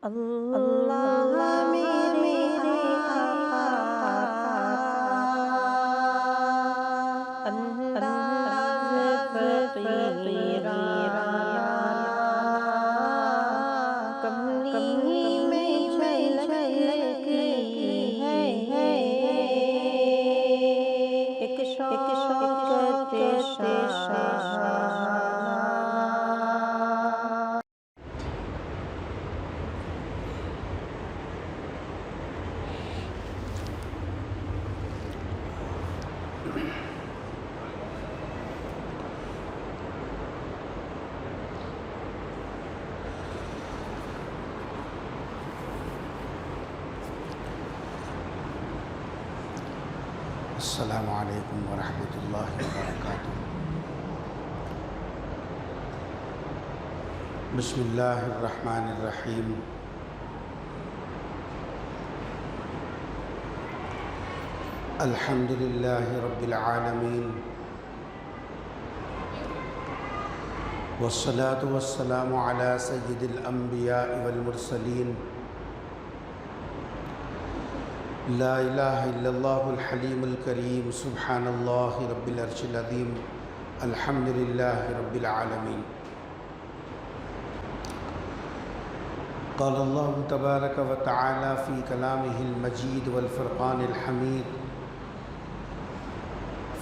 اللہ میرے آقا، انداز فقیراں، کملی میں جھلکتی ہے ایک شوقت شاہ۔ السلام علیکم ورحمۃ اللہ وبرکاتہ۔ بسم اللہ الرحمن الرحیم۔ الحمد للہ رب العالمین، والصلاة والسلام علی سید الانبیاء والمرسلین، لا الہ الا اللہ الحلیم الکریم، سبحان اللہ رب العرش العظیم، الحمد للہ رب العالمین۔ قال اللہ تبارک و تعالی فی کلامہ المجید والفرقان الحمید،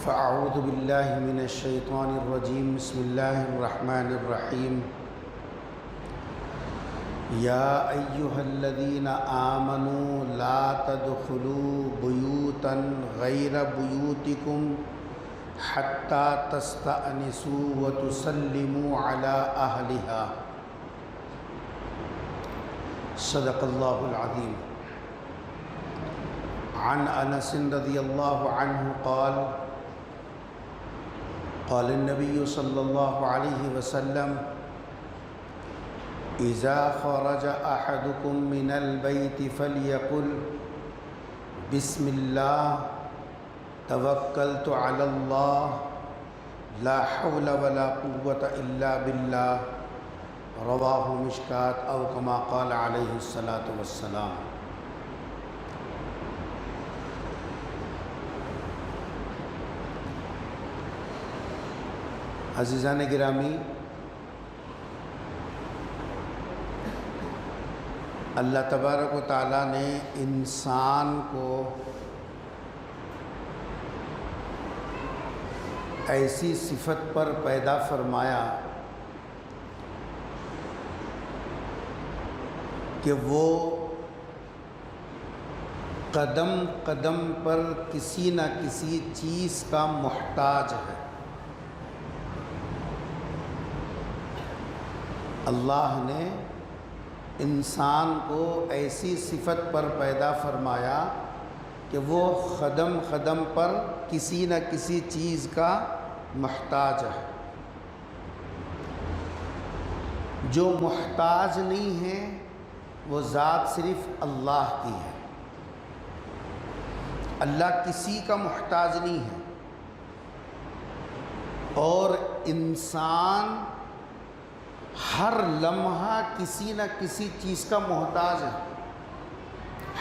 فاعوذ باللہ من الشیطان الرجیم، بسم اللہ الرحمن الرحیم۔ یا ایہا الذین آمنوا لا تدخلوا بیوتا غیر بیوتکم حتی تستأنسوا وتسلموا علی اہلہا، صدق اللہ العظیم۔ عن انس رضی اللہ عنہ قال قال النبی صلی اللہ علیہ وسلم، اذا خرج احدكم من البيت فليقل بسم الله توكلت على الله لا حول ولا قوة الا بالله، رواه مشکات او كما قال علیہ الصلاة والسلام۔ عزیزان گرامی، اللہ تبارک و تعالیٰ نے انسان کو ایسی صفت پر پیدا فرمایا کہ وہ قدم قدم پر کسی نہ کسی چیز کا محتاج ہے۔ اللہ نے انسان کو ایسی صفت پر پیدا فرمایا کہ وہ قدم قدم پر کسی نہ کسی چیز کا محتاج ہے۔ جو محتاج نہیں ہے وہ ذات صرف اللہ کی ہے۔ اللہ کسی کا محتاج نہیں ہے، اور انسان ہر لمحہ کسی نہ کسی چیز کا محتاج ہے،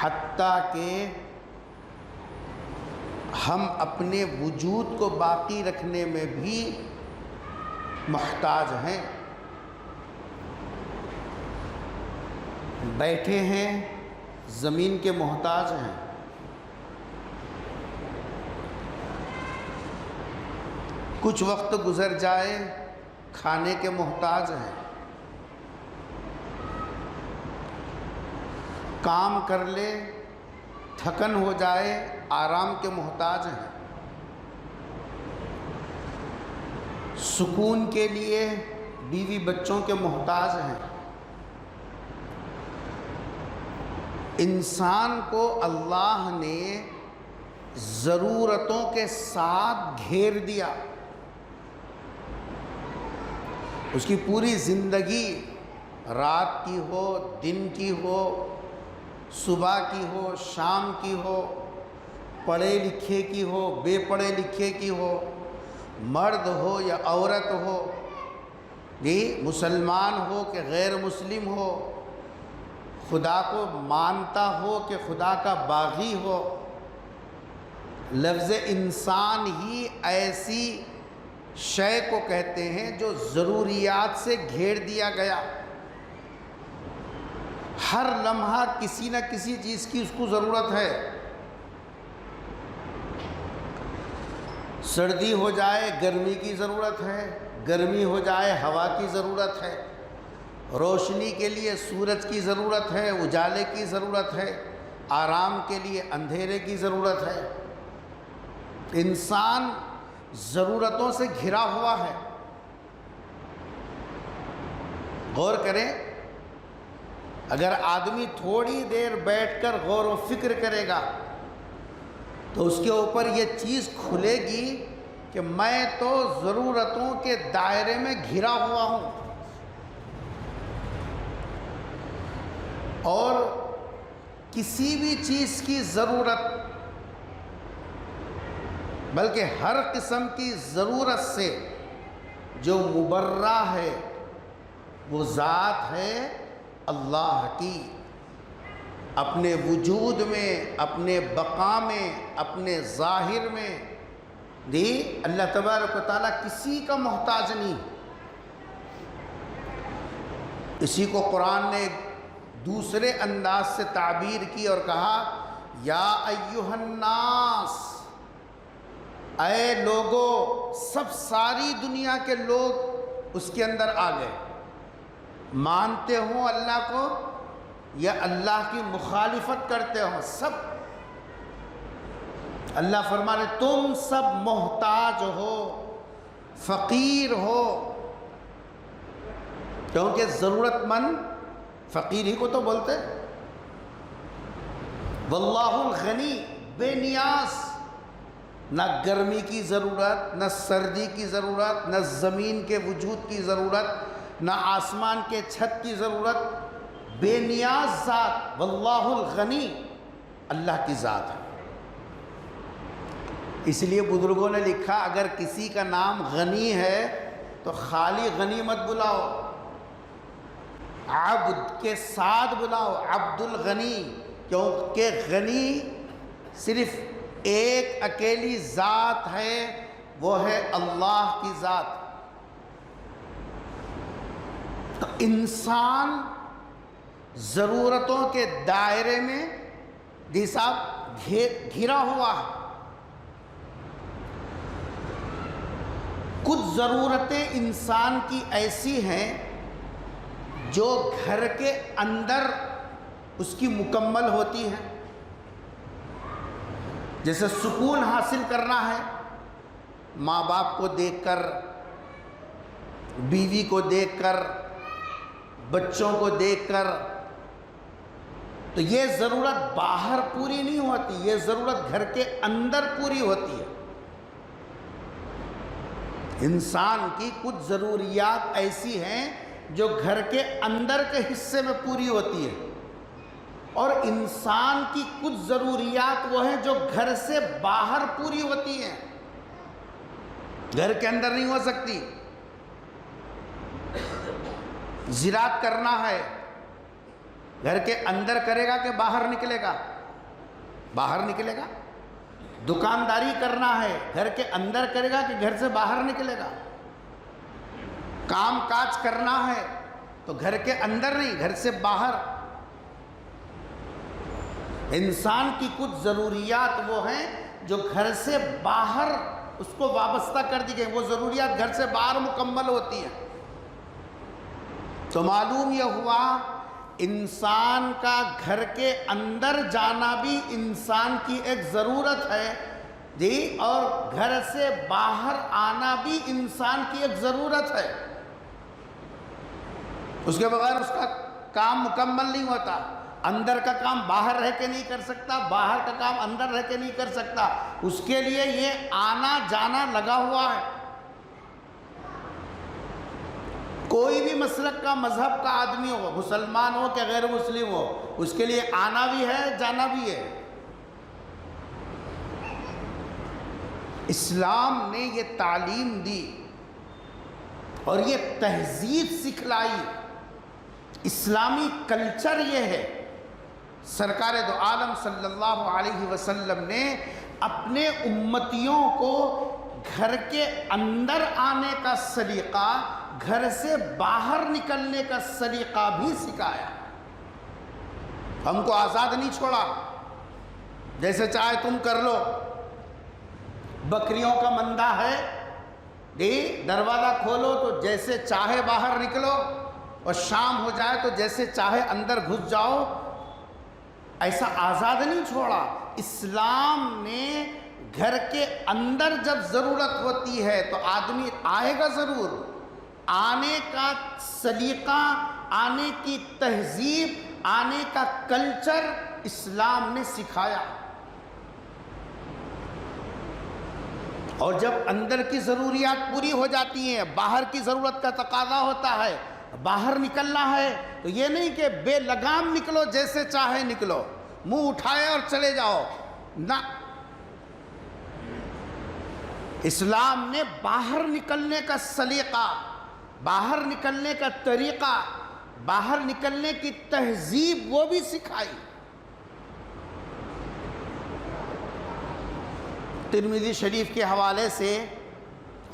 حتیٰ کہ ہم اپنے وجود کو باقی رکھنے میں بھی محتاج ہیں۔ بیٹھے ہیں، زمین کے محتاج ہیں، کچھ وقت گزر جائے کھانے کے محتاج ہیں، کام کر لے تھکن ہو جائے آرام کے محتاج ہیں، سکون کے لیے بیوی بچوں کے محتاج ہیں۔ انسان کو اللہ نے ضرورتوں کے ساتھ گھیر دیا۔ اس کی پوری زندگی رات کی ہو، دن کی ہو، صبح کی ہو، شام کی ہو، پڑھے لکھے کی ہو، بے پڑھے لکھے کی ہو، مرد ہو یا عورت ہو، مسلمان ہو کہ غیر مسلم ہو، خدا کو مانتا ہو کہ خدا کا باغی ہو. لفظ انسان ہی ایسی شے کو کہتے ہیں جو ضروریات سے گھیر دیا گیا. ہر لمحہ کسی نہ کسی چیز کی اس کو ضرورت ہے. سردی ہو جائے گرمی کی ضرورت ہے، گرمی ہو جائے ہوا کی ضرورت ہے، روشنی کے لیے سورج کی ضرورت ہے، اجالے کی ضرورت ہے، آرام کے لیے اندھیرے کی ضرورت ہے. انسان ضرورتوں سے گھرا ہوا ہے. غور کریں، اگر آدمی تھوڑی دیر بیٹھ کر غور و فکر کرے گا تو اس کے اوپر یہ چیز کھلے گی کہ میں تو ضرورتوں کے دائرے میں گھرا ہوا ہوں. اور کسی بھی چیز کی ضرورت، بلکہ ہر قسم کی ضرورت سے جو مبرہ ہے وہ ذات ہے اللہ کی. اپنے وجود میں، اپنے بقا میں، اپنے ظاہر میں اللہ تبارک و تعالیٰ کسی کا محتاج نہیں. اسی کو قرآن نے دوسرے انداز سے تعبیر کی اور کہا یا ایھا الناس، اے لوگو. سب ساری دنیا کے لوگ اس کے اندر آ گئے، مانتے ہوں اللہ کو یا اللہ کی مخالفت کرتے ہوں، سب. اللہ فرما رہے تم سب محتاج ہو، فقیر ہو. کیونکہ ضرورت مند فقیر ہی کو تو بولتے. واللہ الغنی، بے نیاز. نہ گرمی کی ضرورت، نہ سردی کی ضرورت، نہ زمین کے وجود کی ضرورت، نہ آسمان کے چھت کی ضرورت. بے نیاز ذات. واللہ الغنی، اللہ کی ذات ہے. اس لیے بزرگوں نے لکھا اگر کسی کا نام غنی ہے تو خالی غنی مت بلاؤ، عبد کے ساتھ بلاؤ، عبد الغنی. کیونکہ غنی صرف ایک اکیلی ذات ہے، وہ ہے اللہ کی ذات. تو انسان ضرورتوں کے دائرے میں جی صاحب گھرا ہوا ہے. کچھ ضرورتیں انسان کی ایسی ہیں جو گھر کے اندر اس کی مکمل ہوتی ہیں. جیسے سکون حاصل کرنا ہے، ماں باپ کو دیکھ کر، بیوی کو دیکھ کر، بچوں کو دیکھ کر. تو یہ ضرورت باہر پوری نہیں ہوتی، یہ ضرورت گھر کے اندر پوری ہوتی ہے. انسان کی کچھ ضروریات ایسی ہیں جو گھر کے اندر کے حصے میں پوری ہوتی ہے، اور انسان کی کچھ ضروریات وہ ہیں جو گھر سے باہر پوری ہوتی ہیں، گھر کے اندر نہیں ہو سکتی. زراعت کرنا ہے، گھر کے اندر کرے گا کہ باہر نکلے گا؟ باہر نکلے گا. دکانداری کرنا ہے، گھر کے اندر کرے گا کہ گھر سے باہر نکلے گا؟ کام کاج کرنا ہے تو گھر کے اندر نہیں، گھر سے باہر. انسان کی کچھ ضروریات وہ ہیں جو گھر سے باہر اس کو وابستہ کر دی گئی، وہ ضروریات گھر سے باہر مکمل ہوتی ہیں. تو معلوم یہ ہوا انسان کا گھر کے اندر جانا بھی انسان کی ایک ضرورت ہے جی، اور گھر سے باہر آنا بھی انسان کی ایک ضرورت ہے. اس کے بغیر اس کا کام مکمل نہیں ہوتا. اندر کا کام باہر رہ کے نہیں کر سکتا، باہر کا کام اندر رہ کے نہیں کر سکتا. اس کے لیے یہ آنا جانا لگا ہوا ہے. کوئی بھی مسلک کا، مذہب کا آدمی ہو، مسلمان ہو کہ غیر مسلم ہو، اس کے لیے آنا بھی ہے، جانا بھی ہے. اسلام نے یہ تعلیم دی اور یہ تہذیب سکھلائی. اسلامی کلچر یہ ہے سرکار دو عالم صلی اللہ علیہ وسلم نے اپنے امتیوں کو گھر کے اندر آنے کا سلیقہ، گھر سے باہر نکلنے کا سلیقہ بھی سکھایا. ہم کو آزاد نہیں چھوڑا، جیسے چاہے تم کر لو. بکریوں کا مندہ ہے، دروازہ کھولو تو جیسے چاہے باہر نکلو، اور شام ہو جائے تو جیسے چاہے اندر گھس جاؤ. ایسا آزاد نہیں چھوڑا. اسلام نے گھر کے اندر جب ضرورت ہوتی ہے تو آدمی آئے گا ضرور. آنے کا سلیقہ، آنے کی تہذیب، آنے کا کلچر اسلام نے سکھایا. اور جب اندر کی ضروریات پوری ہو جاتی ہیں، باہر کی ضرورت کا تقاضا ہوتا ہے، باہر نکلنا ہے، تو یہ نہیں کہ بے لگام نکلو، جیسے چاہے نکلو، منہ اٹھائے اور چلے جاؤ. نہ، اسلام نے باہر نکلنے کا سلیقہ، باہر نکلنے کا طریقہ، باہر نکلنے کی تہذیب وہ بھی سکھائی. ترمذی شریف کے حوالے سے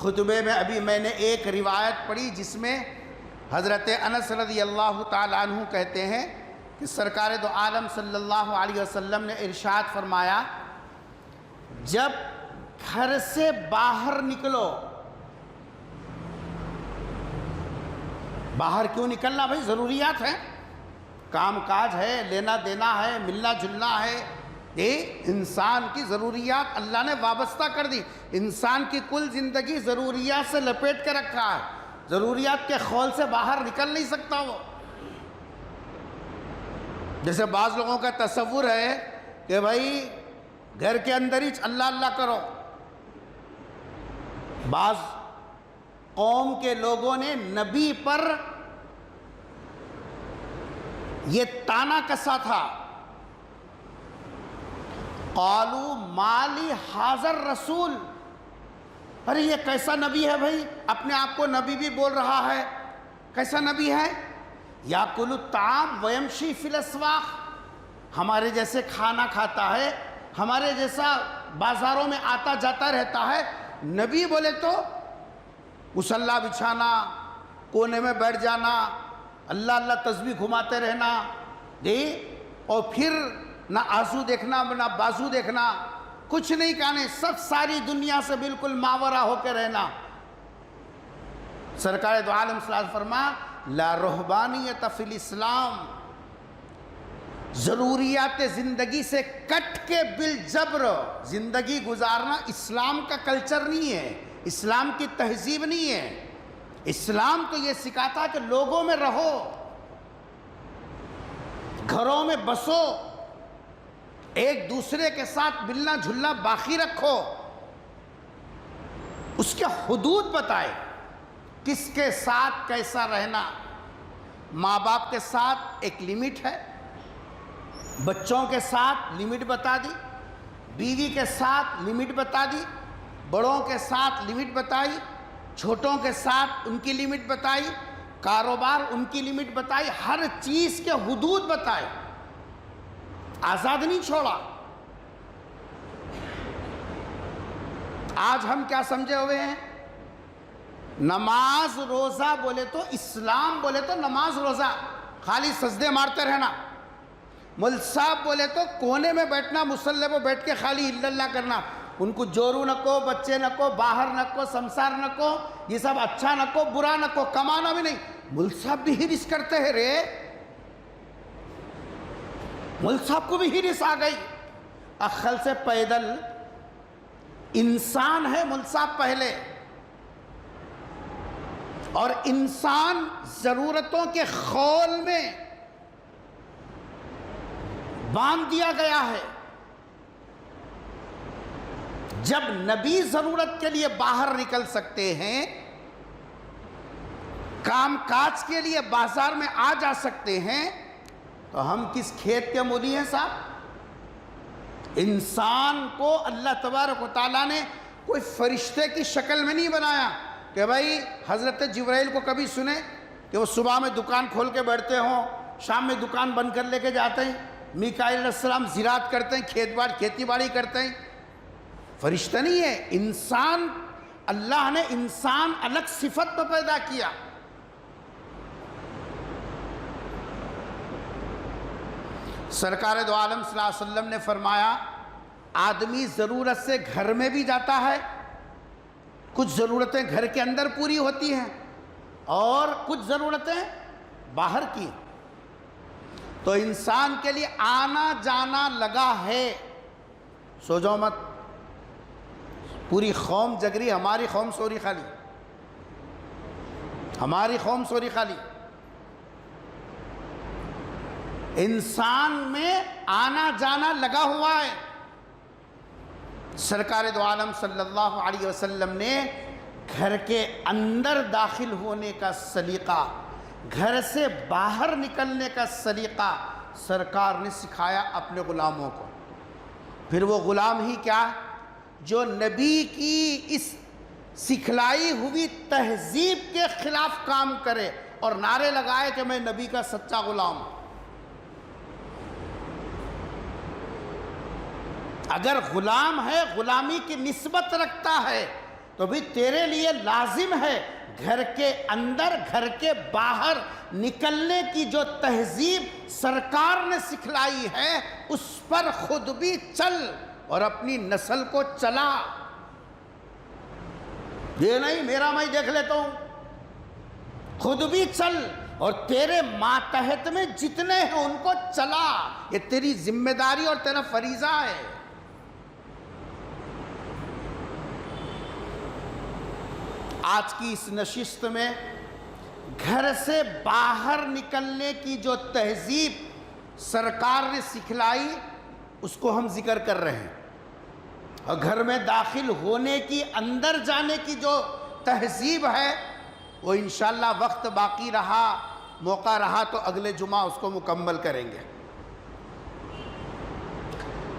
خطبے میں ابھی میں نے ایک روایت پڑھی جس میں حضرت انس رضی اللہ تعالیٰ عنہ کہتے ہیں کہ سرکار دو عالم صلی اللہ علیہ وسلم نے ارشاد فرمایا، جب گھر سے باہر نکلو. باہر کیوں نکلنا بھائی؟ ضروریات ہیں، کام کاج ہے، لینا دینا ہے، ملنا جلنا ہے. انسان کی ضروریات اللہ نے وابستہ کر دی. انسان کی کل زندگی ضروریات سے لپیٹ کے رکھا ہے. ضروریات کے خول سے باہر نکل نہیں سکتا وہ. جیسے بعض لوگوں کا تصور ہے کہ بھائی گھر کے اندر ہی اللہ اللہ کرو. بعض قوم کے لوگوں نے نبی پر یہ طعنہ کسا تھا، قالوا مالی حاضر رسول، ارے یہ کیسا نبی ہے بھائی، اپنے آپ کو نبی بھی بول رہا ہے، کیسا نبی ہے؟ یاکل الطعام ویمشی فی الاسواق، ہمارے جیسے کھانا کھاتا ہے، ہمارے جیسا بازاروں میں آتا جاتا رہتا ہے. نبی بولے تو مصلی بچھانا، کونے میں بیٹھ جانا، اللہ اللہ تسبیح گھماتے رہنا، اور پھر نہ آنسو دیکھنا نہ بازو دیکھنا، کچھ نہیں کہنے، سب ساری دنیا سے بالکل ماورا ہو کے رہنا. سرکار دو عالم صلی اللہ علیہ وسلم فرما لا رہبانیت فی الاسلام، ضروریات زندگی سے کٹ کے بالجبر زندگی گزارنا اسلام کا کلچر نہیں ہے، اسلام کی تہذیب نہیں ہے. اسلام تو یہ سکھاتا کہ لوگوں میں رہو، گھروں میں بسو، ایک دوسرے کے ساتھ ملنا جھلنا باقی رکھو. اس کے حدود بتائے، کس کے ساتھ کیسا رہنا. ماں باپ کے ساتھ ایک لمٹ ہے، بچوں کے ساتھ لمٹ بتا دی، بیوی کے ساتھ لمٹ بتا دی، بڑوں کے ساتھ لمٹ بتائی، چھوٹوں کے ساتھ ان کی لمٹ بتائی، کاروبار ان کی لمٹ بتائی، ہر چیز کے حدود بتائے. آزاد نہیں چھوڑا. آج ہم کیا سمجھے ہوئے ہیں؟ نماز روزہ بولے تو، اسلام بولے تو نماز روزہ خالی سجدے مارتے رہنا. مل صاحب بولے تو کونے میں بیٹھنا، مصلی پہ بیٹھ کے خالی اللہ کرنا. ان کو جورو نہ کو، بچے نہ کو، باہر نہ کو، سمسار نہ کو، یہ سب اچھا نہ کو، برا نہ کو، کمانا بھی نہیں. مل صاحب بھی ہرس کرتے ہیں رے، مل صاحب کو بھی ہرس آ گئی. اخل سے پیدل انسان ہے مل صاحب پہلے، اور انسان ضرورتوں کے خول میں باندھ دیا گیا ہے. جب نبی ضرورت کے لیے باہر نکل سکتے ہیں، کام کاج کے لیے بازار میں آ جا سکتے ہیں، تو ہم کس کھیت کے مولی ہیں صاحب؟ انسان کو اللہ تبارک و تعالیٰ نے کوئی فرشتے کی شکل میں نہیں بنایا کہ بھائی حضرت جبرائیل کو کبھی سنیں کہ وہ صبح میں دکان کھول کے بیٹھتے ہوں، شام میں دکان بند کر لے کے جاتے ہیں. میکائیل علیہ السلام زراعت کرتے ہیں، کھیتی باڑی کرتے ہیں، فرشتہ نہیں ہے، انسان، اللہ نے انسان الگ صفت پہ پیدا کیا۔ سرکار دو عالم صلی اللہ علیہ وسلم نے فرمایا آدمی ضرورت سے گھر میں بھی جاتا ہے، کچھ ضرورتیں گھر کے اندر پوری ہوتی ہیں اور کچھ ضرورتیں باہر کی، تو انسان کے لیے آنا جانا لگا ہے۔ سو جاؤ مت، پوری قوم جگ رہی، ہماری قوم سوری خالی، ہماری قوم سوری خالی۔ انسان میں آنا جانا لگا ہوا ہے۔ سرکار دو عالم صلی اللہ علیہ وسلم نے گھر کے اندر داخل ہونے کا سلیقہ، گھر سے باہر نکلنے کا سلیقہ سرکار نے سکھایا اپنے غلاموں کو۔ پھر وہ غلام ہی کیا جو نبی کی اس سکھلائی ہوئی تہذیب کے خلاف کام کرے اور نعرے لگائے کہ میں نبی کا سچا غلام ہوں۔ اگر غلام ہے، غلامی کی نسبت رکھتا ہے، تو بھی تیرے لیے لازم ہے گھر کے اندر گھر کے باہر نکلنے کی جو تہذیب سرکار نے سکھلائی ہے اس پر خود بھی چل اور اپنی نسل کو چلا۔ یہ نہیں میرا میں دیکھ لیتا ہوں، خود بھی چل اور تیرے ماتحت میں جتنے ہیں ان کو چلا، یہ تیری ذمہ داری اور تیرا فریضہ ہے۔ آج کی اس نشست میں گھر سے باہر نکلنے کی جو تہذیب سرکار نے سکھلائی اس کو ہم ذکر کر رہے ہیں، اور گھر میں داخل ہونے کی، اندر جانے کی جو تہذیب ہے وہ انشاءاللہ وقت باقی رہا، موقع رہا تو اگلے جمعہ اس کو مکمل کریں گے۔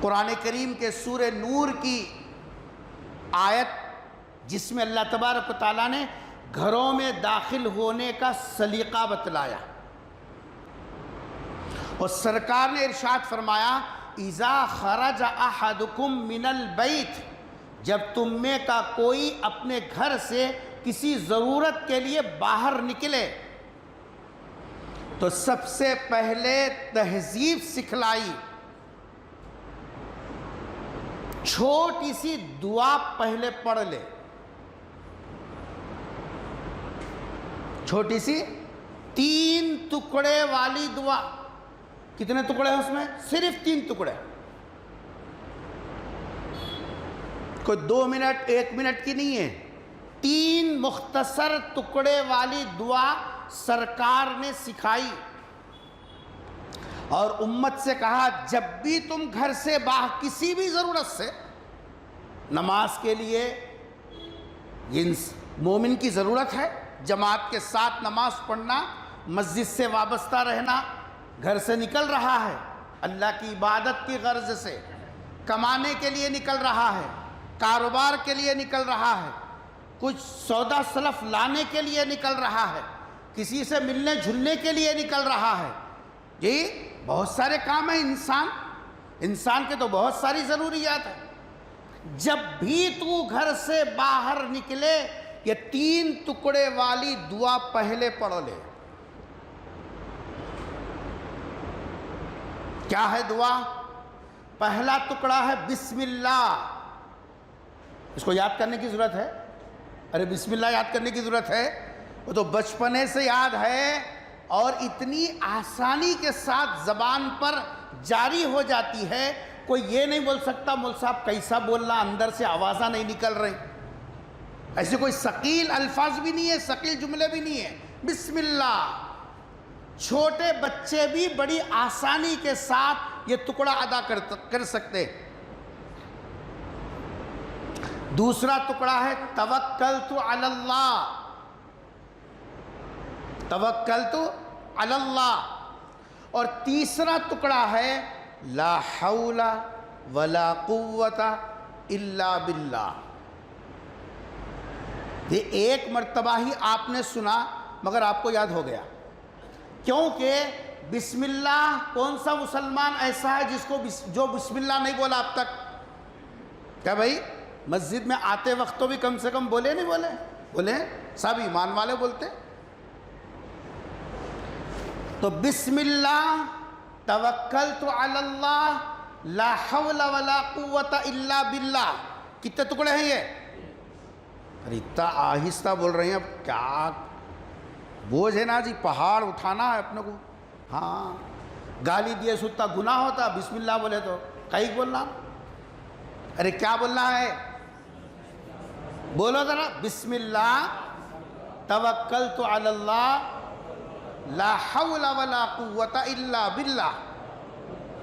قرآن کریم کے سورہ نور کی آیت جس میں اللہ تبارک و تعالیٰ نے گھروں میں داخل ہونے کا سلیقہ بتلایا، اور سرکار نے ارشاد فرمایا اذا خرج احدکم من البیت، جب تم میں کا کوئی اپنے گھر سے کسی ضرورت کے لیے باہر نکلے تو سب سے پہلے تہذیب سکھلائی، چھوٹی سی دعا پہلے پڑھ لے، چھوٹی سی 3 ٹکڑے والی دعا۔ کتنے ٹکڑے ہیں اس میں؟ صرف 3 ٹکڑے، کوئی 2 منٹ 1 منٹ کی نہیں ہے، 3 مختصر ٹکڑے والی دعا سرکار نے سکھائی، اور امت سے کہا جب بھی تم گھر سے باہر کسی بھی ضرورت سے، نماز کے لیے مومن کی ضرورت ہے، جماعت کے ساتھ نماز پڑھنا، مسجد سے وابستہ رہنا، گھر سے نکل رہا ہے اللہ کی عبادت کی غرض سے، کمانے کے لیے نکل رہا ہے، کاروبار کے لیے نکل رہا ہے، کچھ سودا سلف لانے کے لیے نکل رہا ہے، کسی سے ملنے جھلنے کے لیے نکل رہا ہے، جی بہت سارے کام ہیں، انسان کے تو بہت ساری ضروریات ہیں۔ جب بھی تو گھر سے باہر نکلے یہ 3 ٹکڑے والی دعا پہلے پڑھ لے۔ کیا ہے دعا؟ پہلا ٹکڑا ہے بسم اللہ، اس کو یاد کرنے کی ضرورت ہے؟ ارے بسم اللہ یاد کرنے کی ضرورت ہے، وہ تو بچپنے سے یاد ہے اور اتنی آسانی کے ساتھ زبان پر جاری ہو جاتی ہے، کوئی یہ نہیں بول سکتا مول صاحب کیسا بولنا، اندر سے آوازاں نہیں نکل رہی، ایسے کوئی ثقیل الفاظ بھی نہیں ہے، ثقیل جملے بھی نہیں ہے، بسم اللہ۔ چھوٹے بچے بھی بڑی آسانی کے ساتھ یہ ٹکڑا ادا کر سکتے۔ دوسرا ٹکڑا ہے توکلت علی اللہ، توکلت علی اللہ، اور تیسرا ٹکڑا ہے لا حول ولا قوت الا باللہ۔ یہ ایک مرتبہ ہی آپ نے سنا مگر آپ کو یاد ہو گیا، کیونکہ بسم اللہ کون سا مسلمان ایسا ہے جس کو جو بسم اللہ نہیں بولا اب تک؟ کیا بھائی مسجد میں آتے وقت تو بھی کم سے کم بولے نہیں بولے؟ بولے، سب ایمان والے بولتے۔ تو بسم اللہ توکلت علی اللہ لا حول ولا قوت الا باللہ، کتنے ٹکڑے ہیں یہ؟ ارے اتنا آہستہ بول رہے ہیں، اب کیا بوجھ ہے نا جی، پہاڑ اٹھانا ہے اپنے کو۔ ہاں گالی دیے ستا گناہ ہوتا، بسم اللہ بولے تو کہیں بولنا۔ ارے کیا بولنا ہے؟ بولو ذرا، بسم اللہ توکلت علی اللہ لا حول ولا قوت الا باللہ۔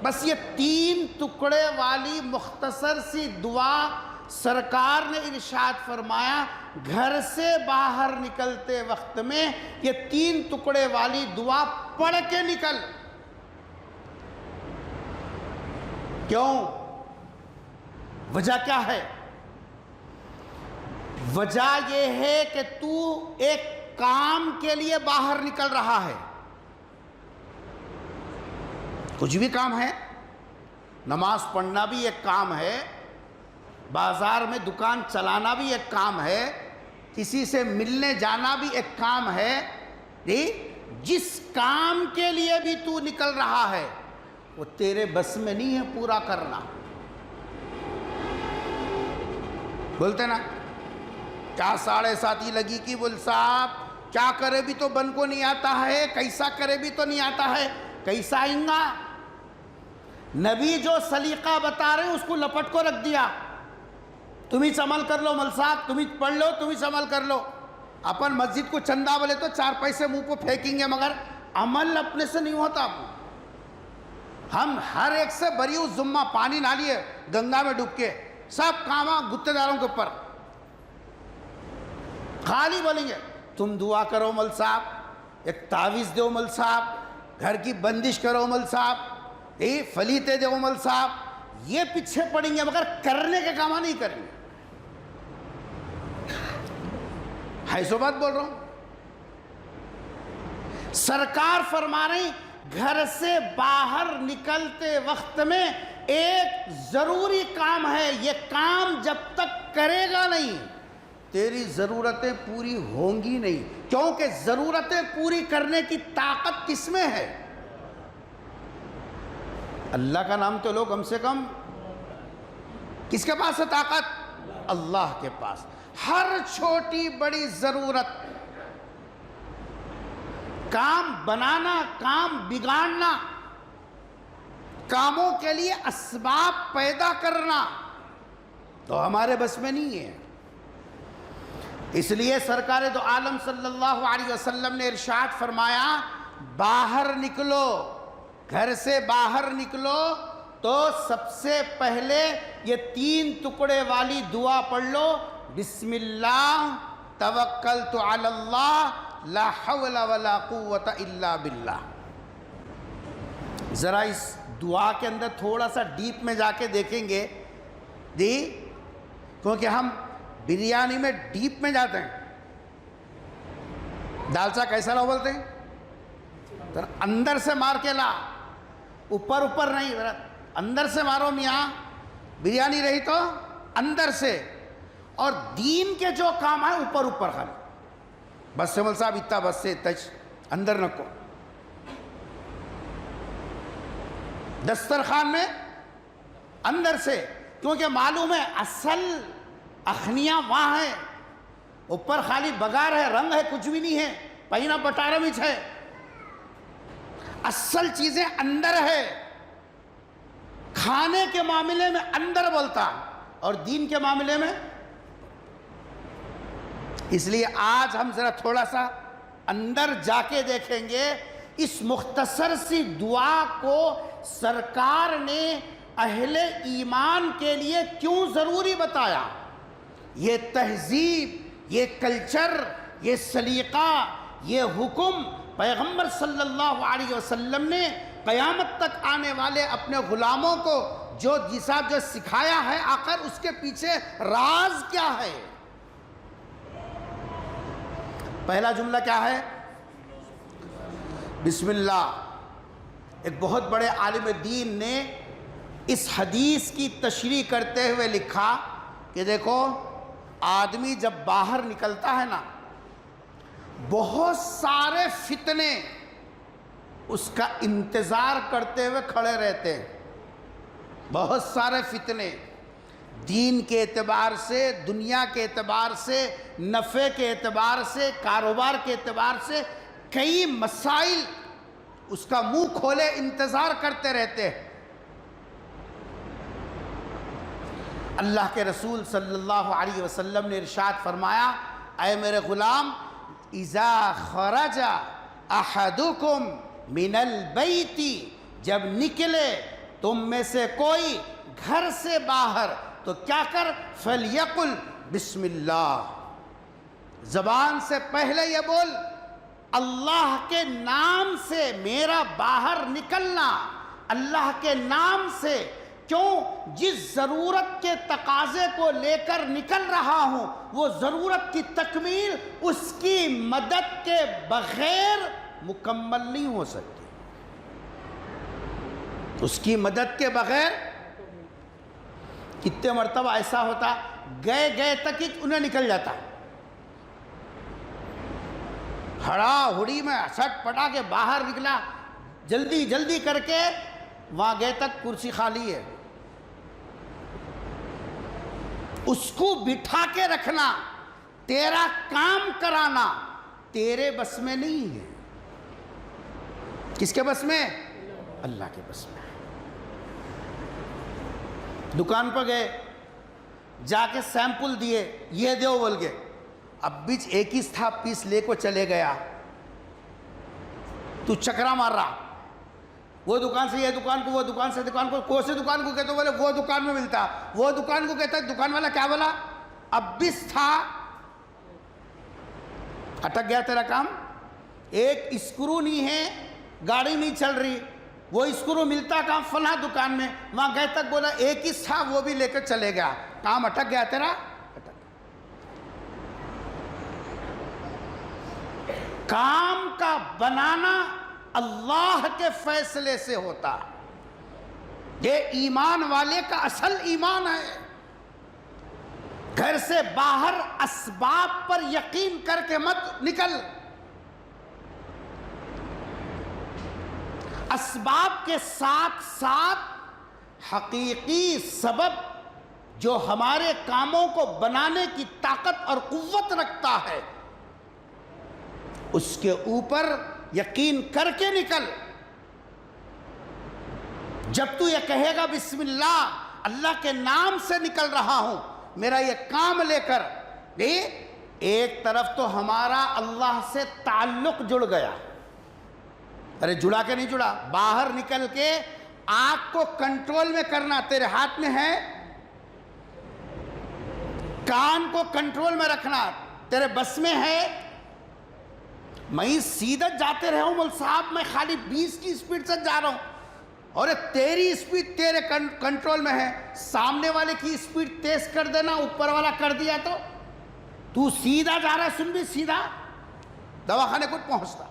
بس یہ 3 ٹکڑے والی مختصر سی دعا سرکار نے ارشاد فرمایا، گھر سے باہر نکلتے وقت میں یہ 3 ٹکڑے والی دعا پڑھ کے نکل۔ کیوں؟ وجہ کیا ہے؟ وجہ یہ ہے کہ تو ایک کام کے لیے باہر نکل رہا ہے، کچھ بھی کام ہے، نماز پڑھنا بھی ایک کام ہے، بازار میں دکان چلانا بھی ایک کام ہے، کسی سے ملنے جانا بھی ایک کام ہے۔ جس کام کے لیے بھی تو نکل رہا ہے وہ تیرے بس میں نہیں ہے پورا کرنا۔ بولتے نا کیا 7:30 لگی کی بول صاحب، کیا کرے بھی تو بن کو نہیں آتا ہے، کیسا کرے بھی تو نہیں آتا ہے، کیسا آئیں گا؟ نبی جو سلیقہ بتا رہے ہیں اس کو لپٹ کو رکھ دیا، تم ہی عمل کر لو مل صاحب، تم ہی پڑھ لو، تم ہی عمل کر لو۔ اپن مسجد کو چندہ بولے تو 4 پیسے منہ پہ پھینکیں گے، مگر عمل اپنے سے نہیں ہوتا۔ ہم ہر ایک سے بری اس ذمہ پانی نہ لیے گنگا میں ڈوب کے، سب کاما گتے داروں کے اوپر، خالی بولیں گے تم دعا کرو مل صاحب، ایک تعویذ دو مل صاحب، گھر کی بندش کرو مل صاحب، فلیتے دو مل صاحب، یہ پیچھے پڑیں گے مگر کرنے کے کام نہیں کریں گے۔ سو بات بول رہا ہوں۔ سرکار فرما رہی گھر سے باہر نکلتے وقت میں ایک ضروری کام ہے، یہ کام جب تک کرے گا نہیں تیری ضرورتیں پوری ہوں گی نہیں، کیونکہ ضرورتیں پوری کرنے کی طاقت کس میں ہے؟ اللہ کا نام تو لو کم سے کم، کس کے پاس ہے طاقت؟ اللہ کے پاس۔ ہر چھوٹی بڑی ضرورت، کام بنانا، کام بگاڑنا، کاموں کے لیے اسباب پیدا کرنا تو ہمارے بس میں نہیں ہے۔ اس لیے سرکار دو عالم صلی اللہ علیہ وسلم نے ارشاد فرمایا، باہر نکلو، گھر سے باہر نکلو تو سب سے پہلے یہ 3 ٹکڑے والی دعا پڑھ لو، بسم اللہ توکلت علی اللہ لا حول ولا قوت الا باللہ۔ ذرا اس دعا کے اندر تھوڑا سا ڈیپ میں جا کے دیکھیں گے کیونکہ ہم بریانی میں ڈیپ میں جاتے ہیں۔ دالچا کیسا لا بولتے ہیں؟ اندر سے مار کے لا، اوپر نہیں، ذرا اندر سے مارو میاں، بریانی رہی تو اندر سے۔ اور دین کے جو کام ہے اوپر خالی، بس سے مل صاحب اتنا، بس سے تج اندر نکو۔ دسترخوان میں اندر سے، کیونکہ معلوم ہے اصل اخنیاں وہاں ہیں، اوپر خالی بگار ہے، رنگ ہے، کچھ بھی نہیں ہے، پہینا بٹارا مچ ہے، اصل چیزیں اندر ہے۔ کھانے کے معاملے میں اندر بولتا اور دین کے معاملے میں۔ اس لیے آج ہم ذرا تھوڑا سا اندر جا کے دیکھیں گے اس مختصر سی دعا کو سرکار نے اہل ایمان کے لیے کیوں ضروری بتایا۔ یہ تہذیب، یہ کلچر، یہ سلیقہ، یہ حکم پیغمبر صلی اللہ علیہ وسلم نے قیامت تک آنے والے اپنے غلاموں کو جو سکھایا ہے، آخر اس کے پیچھے راز کیا ہے؟ پہلا جملہ کیا ہے؟ بسم اللہ ایک بہت بڑے عالم دین نے اس حدیث کی تشریح کرتے ہوئے لکھا کہ دیکھو آدمی جب باہر نکلتا ہے نا، بہت سارے فتنے اس کا انتظار کرتے ہوئے کھڑے رہتے ہیں، بہت سارے فتنے، دین کے اعتبار سے، دنیا کے اعتبار سے، نفع کے اعتبار سے، کاروبار کے اعتبار سے کئی مسائل اس کا منہ کھولے انتظار کرتے رہتے ہیں۔ اللہ کے رسول صلی اللہ علیہ وسلم نے ارشاد فرمایا، اے میرے غلام، اذا خرج احدکم من البیت، جب نکلے تم میں سے کوئی گھر سے باہر تو کیا کر، فلیقل بسم اللہ، زبان سے پہلے یہ بول اللہ کے نام سے میرا باہر نکلنا، اللہ کے نام سے، کیوں؟ جس ضرورت کے تقاضے کو لے کر نکل رہا ہوں وہ ضرورت کی تکمیل اس کی مدد کے بغیر مکمل نہیں ہو سکتی، اس کی مدد کے بغیر۔ کتنے مرتبہ ایسا ہوتا گئے تک ہی انہیں نکل جاتا، ہڑا ہڑی میں سٹ پٹا کے باہر نکلا، جلدی جلدی کر کے وہاں گئے تک کرسی خالی ہے، اس کو بٹھا کے رکھنا، تیرا کام کرانا تیرے بس میں نہیں ہے۔ کس کے بس میں؟ اللہ کے بس میں۔ دکان پر گئے، جا کے سیمپل دیے، یہ دیو بول گئے، اب بیچ ایک ہی تھا پیس لے کو چلے گیا، تو چکرا مار رہا، وہ دکان سے یہ دکان کو، وہ دکان سے دکان کو، کون سے دکان کو کہتے بولے وہ دکان میں ملتا، وہ دکان کو کہتا ہے، دکان والا کیا بولا، اب بیس تھا، اٹک گیا تیرا کام، ایک اسکرو نہیں ہے، گاڑی نہیں چل رہی، وہ اسکرو ملتا کہاں، فلاں دکان میں، وہاں گئے تک بولا ایک ہی تھا، وہ بھی لے کر چلے گیا، کام اٹک گیا تیرا۔ کام کا بنانا اللہ کے فیصلے سے ہوتا، یہ ایمان والے کا اصل ایمان ہے۔ گھر سے باہر اسباب پر یقین کر کے مت نکل، اسباب کے ساتھ ساتھ حقیقی سبب جو ہمارے کاموں کو بنانے کی طاقت اور قوت رکھتا ہے اس کے اوپر یقین کر کے نکل۔ جب تو یہ کہے گا بسم اللہ، اللہ کے نام سے نکل رہا ہوں میرا یہ کام لے کر، ایک طرف تو ہمارا اللہ سے تعلق جڑ گیا، ارے جڑا کے نہیں جڑا، باہر نکل کے آنکھ کو کنٹرول میں کرنا تیرے ہاتھ میں ہے، کان کو کنٹرول میں رکھنا تیرے بس میں ہے۔ میں سیدھا جاتے رہا ہوں مول صاحب، میں خالی 20 کی سپیڈ سے جا رہا ہوں، اور تیری سپیڈ تیرے کنٹرول میں ہے، سامنے والے کی سپیڈ تیز کر دینا، اوپر والا کر دیا تو سیدھا جا رہا ہے، سن بھی سیدھا دواخانے کو پہنچتا،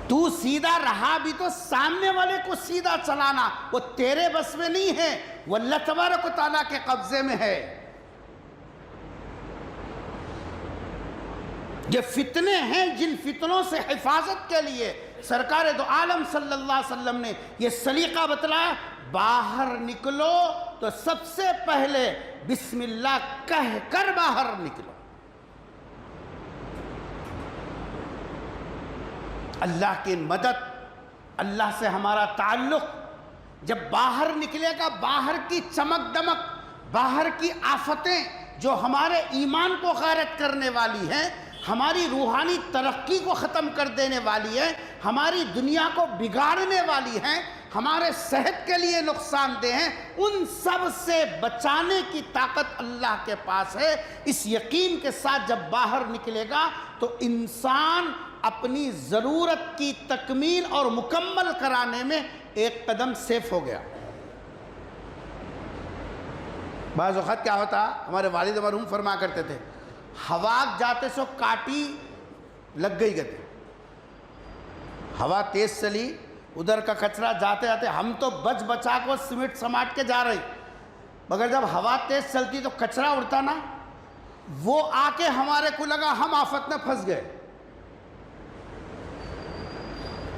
تو سیدھا رہا بھی تو سامنے والے کو سیدھا چلانا وہ تیرے بس میں نہیں ہے، وہ اللہ تبارک و تعالیٰ کے قبضے میں ہے۔ یہ فتنے ہیں جن فتنوں سے حفاظت کے لیے سرکار دو عالم صلی اللہ علیہ وسلم نے یہ سلیقہ بتلایا، باہر نکلو تو سب سے پہلے بسم اللہ کہہ کر باہر نکلو۔ اللہ کی مدد، اللہ سے ہمارا تعلق، جب باہر نکلے گا، باہر کی چمک دمک، باہر کی آفتیں جو ہمارے ایمان کو غارت کرنے والی ہیں، ہماری روحانی ترقی کو ختم کر دینے والی ہے، ہماری دنیا کو بگاڑنے والی ہیں، ہمارے صحت کے لیے نقصان دہ ہیں، ان سب سے بچانے کی طاقت اللہ کے پاس ہے۔ اس یقین کے ساتھ جب باہر نکلے گا تو انسان اپنی ضرورت کی تکمیل اور مکمل کرانے میں ایک قدم سیف ہو گیا۔ بعض اوقات کیا ہوتا، ہمارے والد مرحوم فرما کرتے تھے، ہوا جاتے سو کاٹی لگ گئی گتے، ہوا تیز چلی، ادھر کا کچرا جاتے جاتے ہم تو بچ بچا کو سیمنٹ سماٹ کے جا رہے، مگر جب ہوا تیز چلتی تو کچرا اڑتا نا، وہ آ کے ہمارے کو لگا ہم آفت میں پھنس گئے۔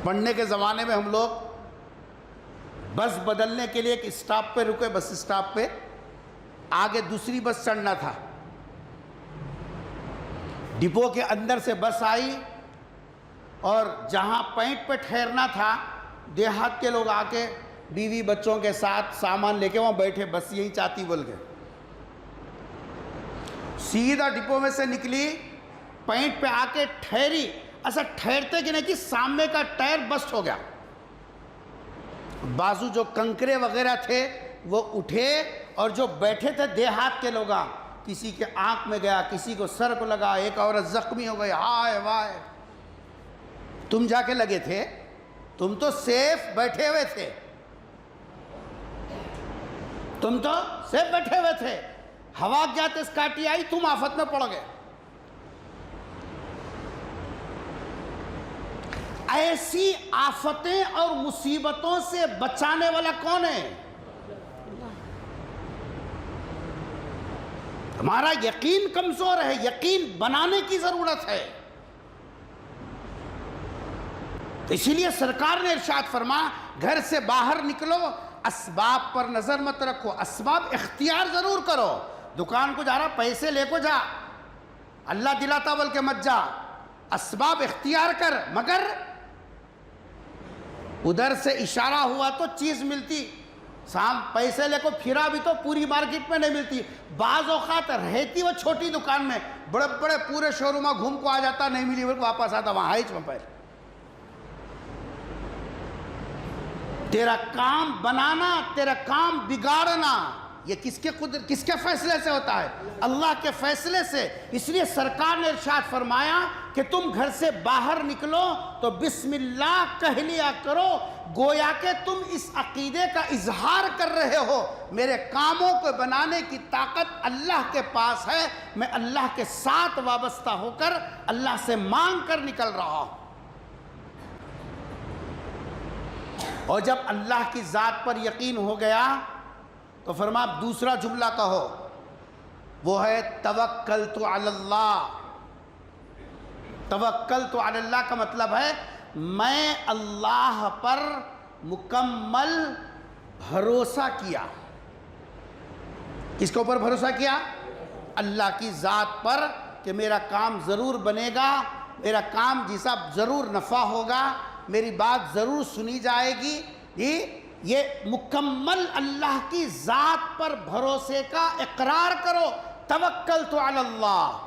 پڑھنے کے زمانے میں ہم لوگ بس بدلنے کے لیے ایک اسٹاپ پہ رکے، بس اسٹاپ پہ آگے دوسری بس چڑھنا تھا، ڈپو کے اندر سے بس آئی اور جہاں پوائنٹ پہ ٹھہرنا تھا دیہات کے لوگ آ کے بیوی بچوں کے ساتھ سامان لے کے وہاں بیٹھے، بس یہی چاہتی بول کے سیدھا ڈپو میں سے نکلی، پوائنٹ پہ آ کے ٹھہری، ایسا ٹھہرتے کہ نہیں کہ سامنے کا ٹائر بسٹ ہو گیا، بازو جو کنکرے وغیرہ تھے وہ اٹھے، اور جو بیٹھے تھے دیہات کے لوگ، کسی کے آنکھ میں گیا، کسی کو سر کو لگا، ایک عورت زخمی ہو گئی، ہائے وائے۔ تم جا کے لگے تھے، تم تو سیف بیٹھے ہوئے تھے، تم تو سیف بیٹھے ہوئے تھے، ہوا جاتے اسکاٹی آئی، تم آفت میں پڑ گئے۔ ایسی آفتیں اور مصیبتوں سے بچانے والا کون ہے؟ ہمارا یقین کمزور ہے، یقین بنانے کی ضرورت ہے۔ اسی لیے سرکار نے ارشاد فرمایا گھر سے باہر نکلو، اسباب پر نظر مت رکھو، اسباب اختیار ضرور کرو۔ دکان کو جا رہا پیسے لے کو جا، اللہ دلاتا بول کے مت جا، اسباب اختیار کر، مگر ادھر سے اشارہ ہوا تو چیز ملتی، پیسے لے کو پھرا بھی تو پوری مارکیٹ میں نہیں ملتی، بعض اوقات رہتی وہ چھوٹی دکان میں، بڑے بڑے پورے شو روم گھوم کو آ جاتا، نہیں ملی واپس آتا، وہاں ہائچ میں پہلے۔ تیرا کام بنانا، تیرا کام بگاڑنا، یہ کس کے فیصلے سے ہوتا ہے؟ اللہ کے فیصلے سے۔ اس لیے سرکار نے ارشاد فرمایا کہ تم گھر سے باہر نکلو تو بسم اللہ کہہ لیا کرو، گویا کہ تم اس عقیدے کا اظہار کر رہے ہو میرے کاموں کو بنانے کی طاقت اللہ کے پاس ہے، میں اللہ کے ساتھ وابستہ ہو کر اللہ سے مانگ کر نکل رہا ہوں۔ اور جب اللہ کی ذات پر یقین ہو گیا تو فرمایا اب دوسرا جملہ کہو، وہ ہے توکلت علی اللہ۔ توکلت علی اللہ کا مطلب ہے میں اللہ پر مکمل بھروسہ کیا۔ کس کے اوپر بھروسہ کیا؟ اللہ کی ذات پر، کہ میرا کام ضرور بنے گا، میرا کام جیسا ضرور نفع ہوگا، میری بات ضرور سنی جائے گی۔ یہ مکمل اللہ کی ذات پر بھروسے کا اقرار کرو، توکلت علی اللہ۔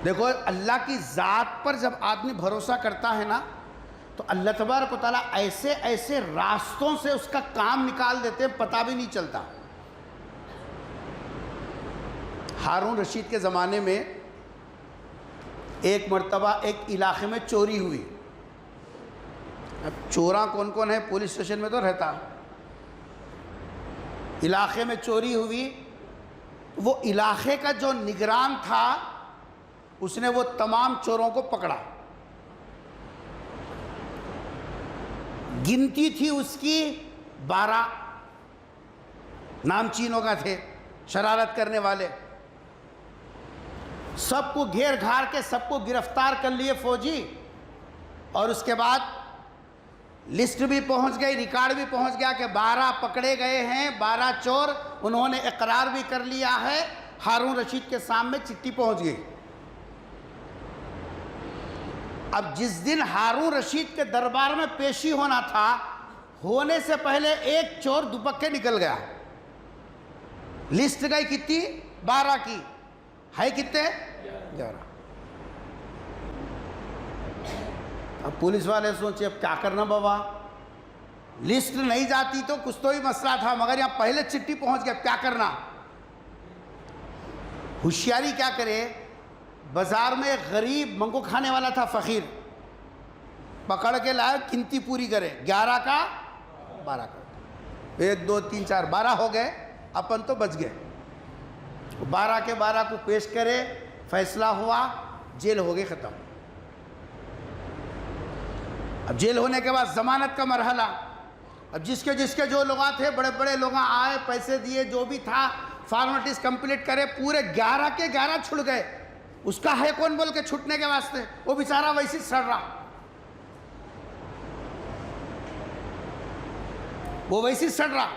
دیکھو اللہ کی ذات پر جب آدمی بھروسہ کرتا ہے نا تو اللہ تبارک و تعالیٰ ایسے ایسے راستوں سے اس کا کام نکال دیتے ہیں، پتہ بھی نہیں چلتا۔ ہارون رشید کے زمانے میں ایک مرتبہ ایک علاقے میں چوری ہوئی۔ اب چوراں کون کون ہے؟ پولیس اسٹیشن میں تو رہتا، علاقے میں چوری ہوئی، وہ علاقے کا جو نگران تھا اس نے وہ تمام چوروں کو پکڑا، گنتی تھی اس کی 12 نامچینوں کا تھے، شرارت کرنے والے، سب کو گھیر گھار کے سب کو گرفتار کر لیے فوجی، اور اس کے بعد لسٹ بھی پہنچ گئی، ریکارڈ بھی پہنچ گیا کہ 12 پکڑے گئے ہیں، 12 چور، انہوں نے اقرار بھی کر لیا ہے، ہارون رشید کے سامنے چٹھی پہنچ گئی۔ اب جس دن ہارون رشید کے دربار میں پیشی ہونا تھا، ہونے سے پہلے ایک چور دوپکے نکل گیا، لسٹ گئی کتنی؟ 12 کی، ہے کتنے؟ 11۔ اب پولیس والے سوچے اب کیا کرنا بابا، لسٹ نہیں جاتی تو کچھ تو ہی مسئلہ تھا، مگر یہاں پہلے چٹھی پہنچ گیا، کیا کرنا؟ ہوشیاری کیا کرے، بازار میں ایک غریب منگو کھانے والا تھا، فقیر، پکڑ کے لائے، گنتی پوری کرے، 11 کا 12 کا، 1 2 3 4 12 ہو گئے، اپن تو بچ گئے۔ 12 کے 12 کو پیش کرے، فیصلہ ہوا، جیل ہو گئی ختم۔ اب جیل ہونے کے بعد ضمانت کا مرحلہ. اب جس کے جو لوگ تھے بڑے بڑے لوگ آئے, پیسے دیے, جو بھی تھا فارمیلٹیز کمپلیٹ کرے, پورے 11 کے 11 چھڑ گئے. اس کا ہے کون بول کے چھٹنے کے واسطے, وہ بیچارہ ویسی سڑ رہا, وہ ویسی سڑ رہا.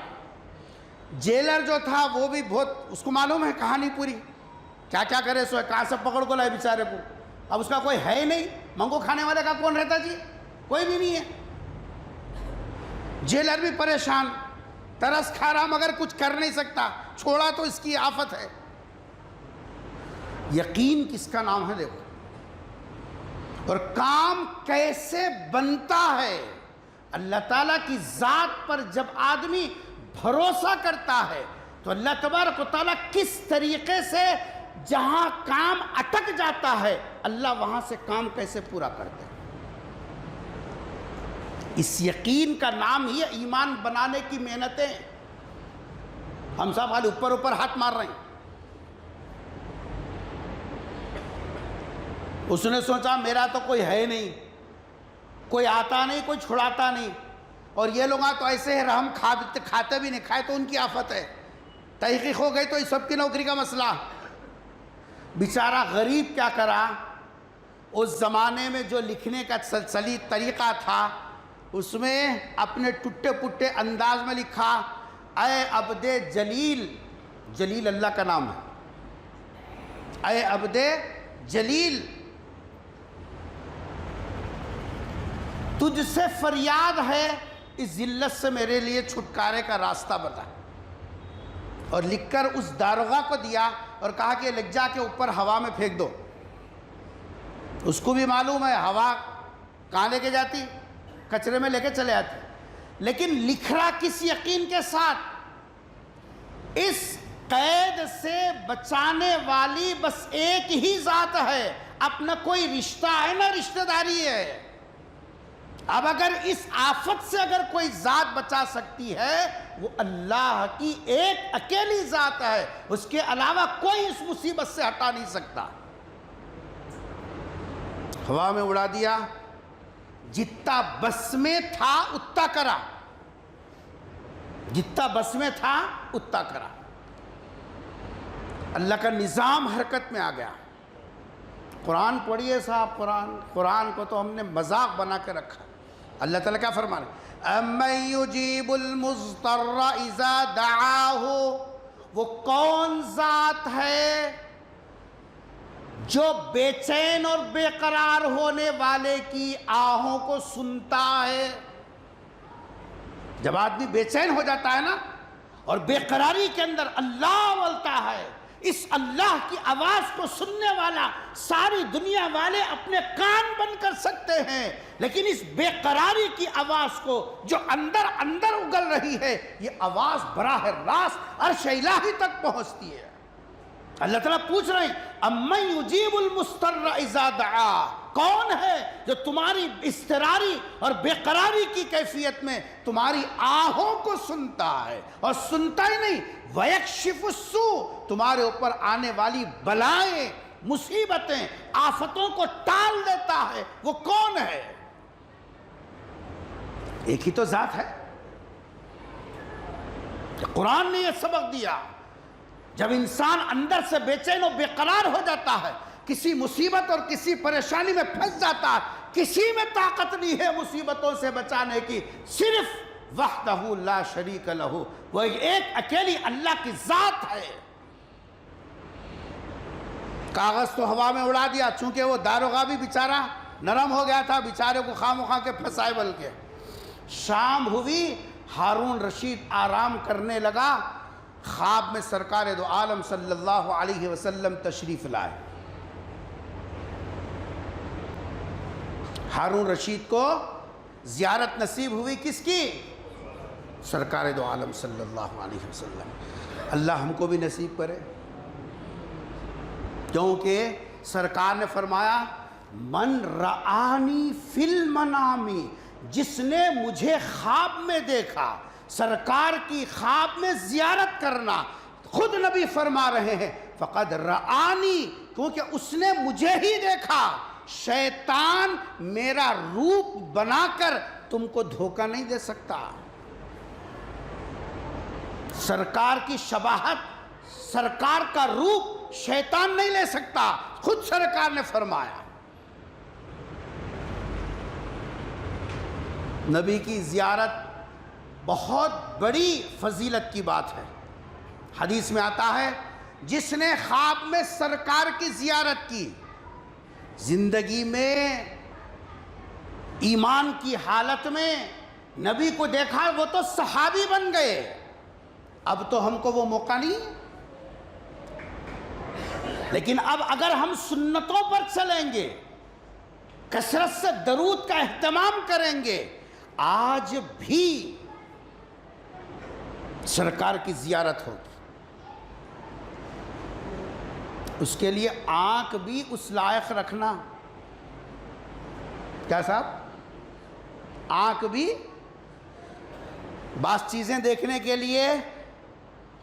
جیلر جو تھا وہ بھی بہت, اس کو معلوم ہے کہانی پوری, کیا کیا کرے سو ہے, کہاں سے پکڑ کو لائے بیچارے کو. اب اس کا کوئی ہے ہی نہیں, منگو کھانے والے کا کون رہتا جی, کوئی بھی نہیں ہے. جیلر بھی پریشان, ترس کھا رہا مگر کچھ کر نہیں سکتا, چھوڑا تو اس کی آفت ہے. یقین کس کا نام ہے دیکھو, اور کام کیسے بنتا ہے. اللہ تعالیٰ کی ذات پر جب آدمی بھروسہ کرتا ہے تو اللہ تبارک و تعالیٰ کس طریقے سے جہاں کام اٹک جاتا ہے اللہ وہاں سے کام کیسے پورا کرتا ہے. اس یقین کا نام ہی ایمان بنانے کی محنتیں. ہم سب خالی اوپر ہاتھ مار رہے ہیں. اس نے سوچا میرا تو کوئی ہے نہیں, کوئی آتا نہیں, کوئی چھڑاتا نہیں, اور یہ لوگ تو ایسے ہیں رحم کھاتے بھی نہیں, کھائے تو ان کی آفت ہے. تحقیق ہو گئی تو اس سب کی نوکری کا مسئلہ. بیچارہ غریب کیا کرا, اس زمانے میں جو لکھنے کا سلیقہ طریقہ تھا اس میں اپنے ٹوٹے پٹے انداز میں لکھا, اے عبد جلیل, جلیل اللہ کا نام ہے, اے عبد جلیل تجھ سے فریاد ہے, اس ذلت سے میرے لیے چھٹکارے کا راستہ بتا. اور لکھ کر اس داروغہ کو دیا اور کہا کہ لجا کے اوپر ہوا میں پھینک دو. اس کو بھی معلوم ہے ہوا کہاں لے کے جاتی, کچرے میں لے کے چلے آتی. لیکن لکھ رہا کس یقین کے ساتھ, اس قید سے بچانے والی بس ایک ہی ذات ہے, اپنا کوئی رشتہ ہے نہ رشتہ داری ہے. اب اگر اس آفت سے اگر کوئی ذات بچا سکتی ہے وہ اللہ کی ایک اکیلی ذات ہے, اس کے علاوہ کوئی اس مصیبت سے ہٹا نہیں سکتا. ہوا میں اڑا دیا, جتنا بس میں تھا اتنا کرا, جتنا بس میں تھا اتنا کرا. اللہ کا نظام حرکت میں آ گیا. قرآن پڑھیے صاحب, قرآن کو تو ہم نے مذاق بنا کے رکھا. اللہ تعالیٰ کیا فرما رہے ہیں, اَمَّن يُجِيبُ الْمُضْطَرَّ إِذَا دَعَاهُ, وہ کون ذات ہے جو بے چین اور بے قرار ہونے والے کی آہوں کو سنتا ہے. جب آدمی بے چین ہو جاتا ہے نا اور بے قراری کے اندر اللہ بولتا ہے, اس اللہ کی آواز کو سننے والا ساری دنیا والے اپنے کان بند کر سکتے ہیں, لیکن اس بے قراری کی آواز کو جو اندر اندر اگل رہی ہے یہ آواز براہ راست عرش الہی تک پہنچتی ہے. اللہ تعالیٰ پوچھ رہے ہیں اَمَّن يُجِيبُ الْمُضْطَرَّ إِذَا دَعَاهُ, کون ہے جو تمہاری اضطراری اور بے قراری کی کیفیت میں تمہاری آہوں کو سنتا ہے, اور سنتا ہی نہیں وَيَكْشِفُ السُّوءَ, تمہارے اوپر آنے والی بلائیں, مصیبتیں, آفتوں کو ٹال دیتا ہے. وہ کون ہے؟ ایک ہی تو ذات ہے. قرآن نے یہ سبق دیا. جب انسان اندر سے بے چین و بے قرار ہو جاتا ہے, کسی مصیبت اور کسی پریشانی میں پھنس جاتا ہے, کسی میں طاقت نہیں ہے مصیبتوں سے بچانے کی, صرف وحدہ لا شریک لہ, وہ ایک اکیلی اللہ کی ذات ہے. کاغذ تو ہوا میں اڑا دیا, چونکہ وہ داروغہ بھی بیچارہ نرم ہو گیا تھا, بیچارے کو خواہ مخواہ کے پھنسائے. بلکہ شام ہوئی, ہارون رشید آرام کرنے لگا, خواب میں سرکار دو عالم صلی اللہ علیہ وسلم تشریف لائے. ہارون رشید کو زیارت نصیب ہوئی کس کی؟ سرکار دو عالم صلی اللہ علیہ وسلم. اللہ ہم کو بھی نصیب کرے, کیونکہ سرکار نے فرمایا من رآنی فی المنامی, جس نے مجھے خواب میں دیکھا. سرکار کی خواب میں زیارت کرنا, خود نبی فرما رہے ہیں فقد رآنی, کیونکہ اس نے مجھے ہی دیکھا. شیطان میرا روپ بنا کر تم کو دھوکہ نہیں دے سکتا. سرکار کی شباہت، سرکار کا روپ شیطان نہیں لے سکتا، خود سرکار نے فرمایا. نبی کی زیارت بہت بڑی فضیلت کی بات ہے. حدیث میں آتا ہے جس نے خواب میں سرکار کی زیارت کی، زندگی میں ایمان کی حالت میں نبی کو دیکھا، وہ تو صحابی بن گئے. اب تو ہم کو وہ موقع نہیں. لیکن اب اگر ہم سنتوں پر چلیں گے، کثرت سے درود کا اہتمام کریں گے، آج بھی سرکار کی زیارت ہوگی. اس کے لیے آنکھ بھی اس لائق رکھنا. کیا صاحب؟ آنکھ بھی بعض چیزیں دیکھنے کے لیے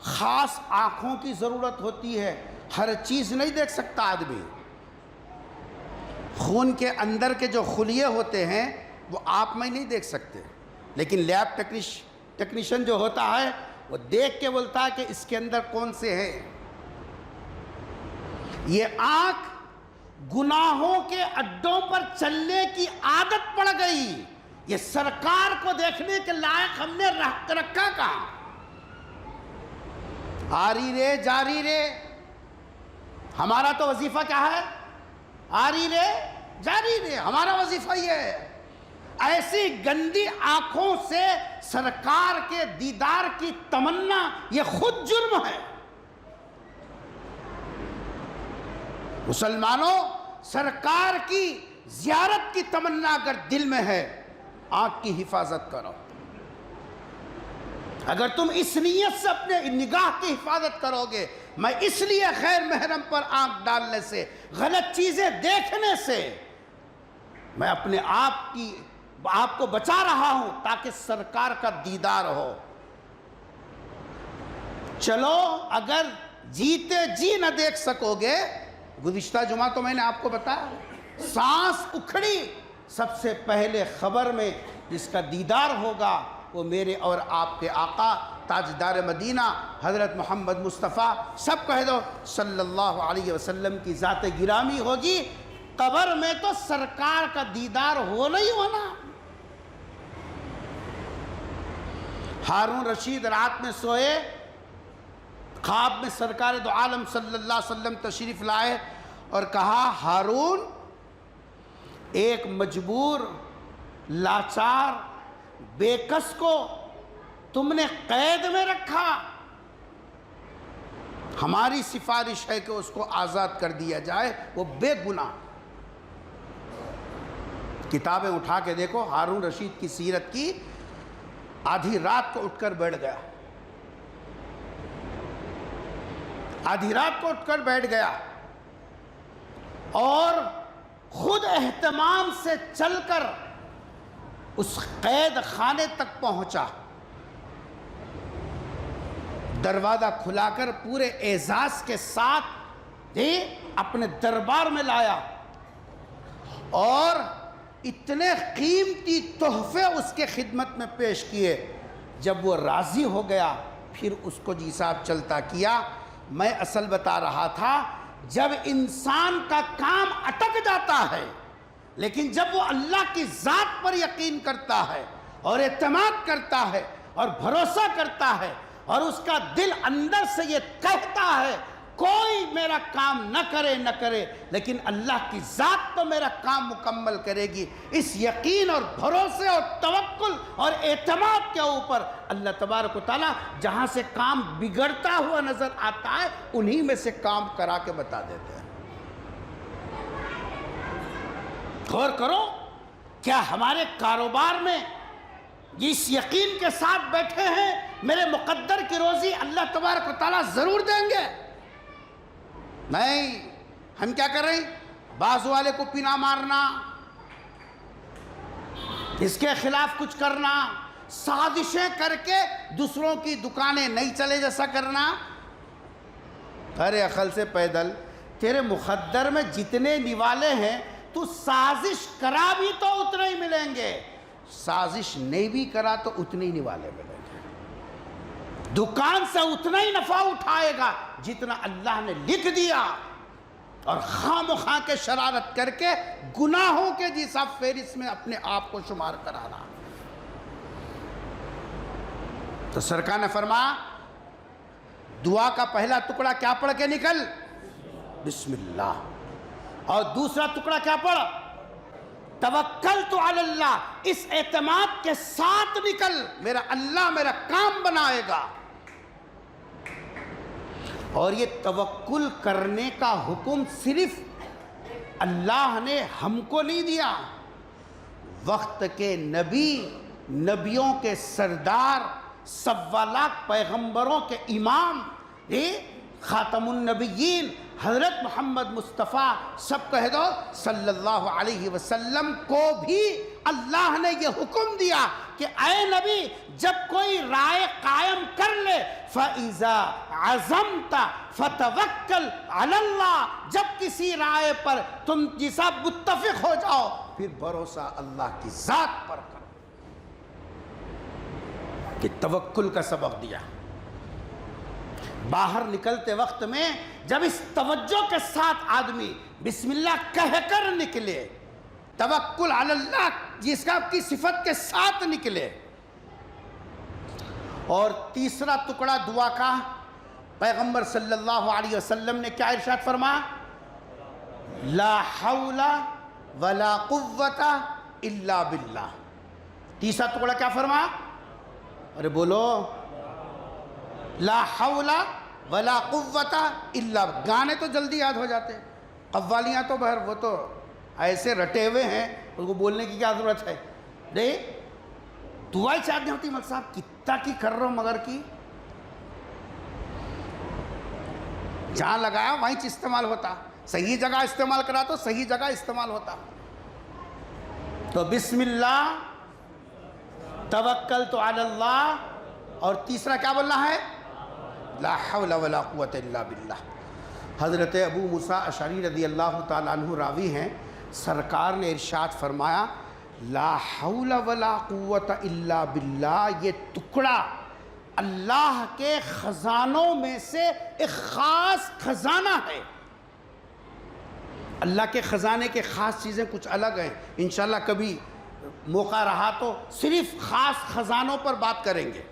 خاص آنکھوں کی ضرورت ہوتی ہے. ہر چیز نہیں دیکھ سکتا آدمی. خون کے اندر کے جو خلیے ہوتے ہیں وہ آپ میں نہیں دیکھ سکتے، لیکن لیب ٹیکنیشین جو ہوتا ہے وہ دیکھ کے بولتا ہے کہ اس کے اندر کون سے ہیں. یہ آنکھ گناہوں کے اڈوں پر چلنے کی عادت پڑ گئی. یہ سرکار کو دیکھنے کے لائق ہم نے رکھا کہاں؟ آری رے جاری رے، ہمارا تو وظیفہ کیا ہے؟ آری رے جاری رے، ہمارا وظیفہ یہ ہے. ایسی گندی آنکھوں سے سرکار کے دیدار کی تمنا یہ خود جرم ہے. مسلمانوں، سرکار کی زیارت کی تمنا اگر دل میں ہے، آنکھ کی حفاظت کرو. اگر تم اس نیت سے اپنے نگاہ کی حفاظت کرو گے، میں اس لیے غیر محرم پر آنکھ ڈالنے سے، غلط چیزیں دیکھنے سے میں اپنے آپ کو بچا رہا ہوں تاکہ سرکار کا دیدار ہو. چلو اگر جیتے جی نہ دیکھ سکو گے، گزشتہ جمعہ تو میں نے آپ کو بتایا، سانس اکھڑی سب سے پہلے خبر میں جس کا دیدار ہوگا وہ میرے اور آپ کے آقا تاجدار مدینہ حضرت محمد مصطفیٰ، سب کہہ دو صلی اللہ علیہ وسلم کی ذات گرامی ہوگی. قبر میں تو سرکار کا دیدار ہونا ہی ہونا. ہارون رشید رات میں سوئے، خواب میں سرکار دو عالم صلی اللہ علیہ وسلم تشریف لائے اور کہا، ہارون، ایک مجبور، لاچار، بے کس کو تم نے قید میں رکھا، ہماری سفارش ہے کہ اس کو آزاد کر دیا جائے، وہ بے گناہ. کتابیں اٹھا کے دیکھو ہارون رشید کی سیرت کی. آدھی رات کو اٹھ کر بیٹھ گیا، آدھی رات کو اٹھ کر بیٹھ گیا اور خود اہتمام سے چل کر اس قید خانے تک پہنچا. دروازہ کھلا کر پورے اعزاز کے ساتھ اپنے دربار میں لایا اور اتنے قیمتی تحفے اس کے خدمت میں پیش کیے. جب وہ راضی ہو گیا پھر اس کو جی صاحب چلتا کیا. میں اصل بتا رہا تھا، جب انسان کا کام اٹک جاتا ہے لیکن جب وہ اللہ کی ذات پر یقین کرتا ہے اور اعتماد کرتا ہے اور بھروسہ کرتا ہے اور اس کا دل اندر سے یہ کہتا ہے کوئی میرا کام نہ کرے لیکن اللہ کی ذات تو میرا کام مکمل کرے گی، اس یقین اور بھروسے اور توکل اور اعتماد کے اوپر اللہ تبارک و تعالی جہاں سے کام بگڑتا ہوا نظر آتا ہے انہی میں سے کام کرا کے بتا دیتے ہیں. غور کرو، کیا ہمارے کاروبار میں اس یقین کے ساتھ بیٹھے ہیں میرے مقدر کی روزی اللہ تبارک و تعالی ضرور دیں گے؟ نہیں، ہم کیا کر رہے ہیں؟ بازو والے کو پینا مارنا، اس کے خلاف کچھ کرنا، سازشیں کر کے دوسروں کی دکانیں نہیں چلے جیسا کرنا. ارے عقل سے پیدل، تیرے مقدر میں جتنے نوالے ہیں تو سازش کرا بھی تو اتنے ہی ملیں گے، سازش نہیں بھی کرا تو اتنے ہی نوالے ملیں گے۔ دکان سے اتنا ہی نفع اٹھائے گا جتنا اللہ نے لکھ دیا، اور خواہ مخواہ کے شرارت کر کے گناہوں کے جیسا فہرست میں اپنے آپ کو شمار کرا رہا۔ تو سرکار نے فرمایا دعا کا پہلا ٹکڑا کیا پڑھ کے نکل؟ بسم اللہ۔ اور دوسرا ٹکڑا کیا پڑھ؟ توکلت علی اللہ، اس اعتماد کے ساتھ نکل، میرا اللہ میرا کام بنائے گا۔ اور یہ توکل کرنے کا حکم صرف اللہ نے ہم کو نہیں دیا، وقت کے نبی، نبیوں کے سردار، 1.25 لاکھ پیغمبروں کے امام، خاتم النبیین حضرت محمد مصطفیٰ سب کہہ دو صلی اللہ علیہ وسلم کو بھی اللہ نے یہ حکم دیا کہ اے نبی جب کوئی رائے قائم کر لے فَإِذَا عَزَمْتَ فَتَوَكَّلْ عَلَى اللَّهِ، جب کسی رائے پر تم جسا متفق ہو جاؤ پھر بھروسہ اللہ کی ذات پر کرو۔ کہ توکل کا سبق دیا۔ باہر نکلتے وقت میں جب اس توجہ کے ساتھ آدمی بسم اللہ کہہ کر نکلے، توکل علی اللہ جس کا کی صفت کے ساتھ نکلے۔ اور تیسرا ٹکڑا دعا کا پیغمبر صلی اللہ علیہ وسلم نے کیا ارشاد فرمایا؟ لا حول ولا قوت الا باللہ۔ تیسرا ٹکڑا کیا فرمایا؟ ارے بولو، لا حول ولا قوت الا، گانے تو جلدی یاد ہو جاتے، قوالیاں تو بہر وہ تو ایسے رٹے ہوئے ہیں ان کو بولنے کی کیا ضرورت ہے؟ نہیں دعائیں چاہتے ہوتی مل صاحب کتنا کی کر رہا ہوں مگر کی جہاں لگایا وہیں استعمال ہوتا، صحیح جگہ استعمال کرا تو صحیح جگہ استعمال ہوتا۔ تو بسم اللہ، توکلت علی اللہ، اور تیسرا کیا بولنا ہے؟ لا حول ولا قوت الا باللہ۔ حضرت ابو موسیٰ اشعری رضی اللہ تعالیٰ عنہ راوی ہیں، سرکار نے ارشاد فرمایا لا حول ولا قوت الا باللہ، یہ ٹکڑا اللہ کے خزانوں میں سے ایک خاص خزانہ ہے۔ اللہ کے خزانے کے خاص چیزیں کچھ الگ ہیں، انشاءاللہ کبھی موقع رہا تو صرف خاص خزانوں پر بات کریں گے۔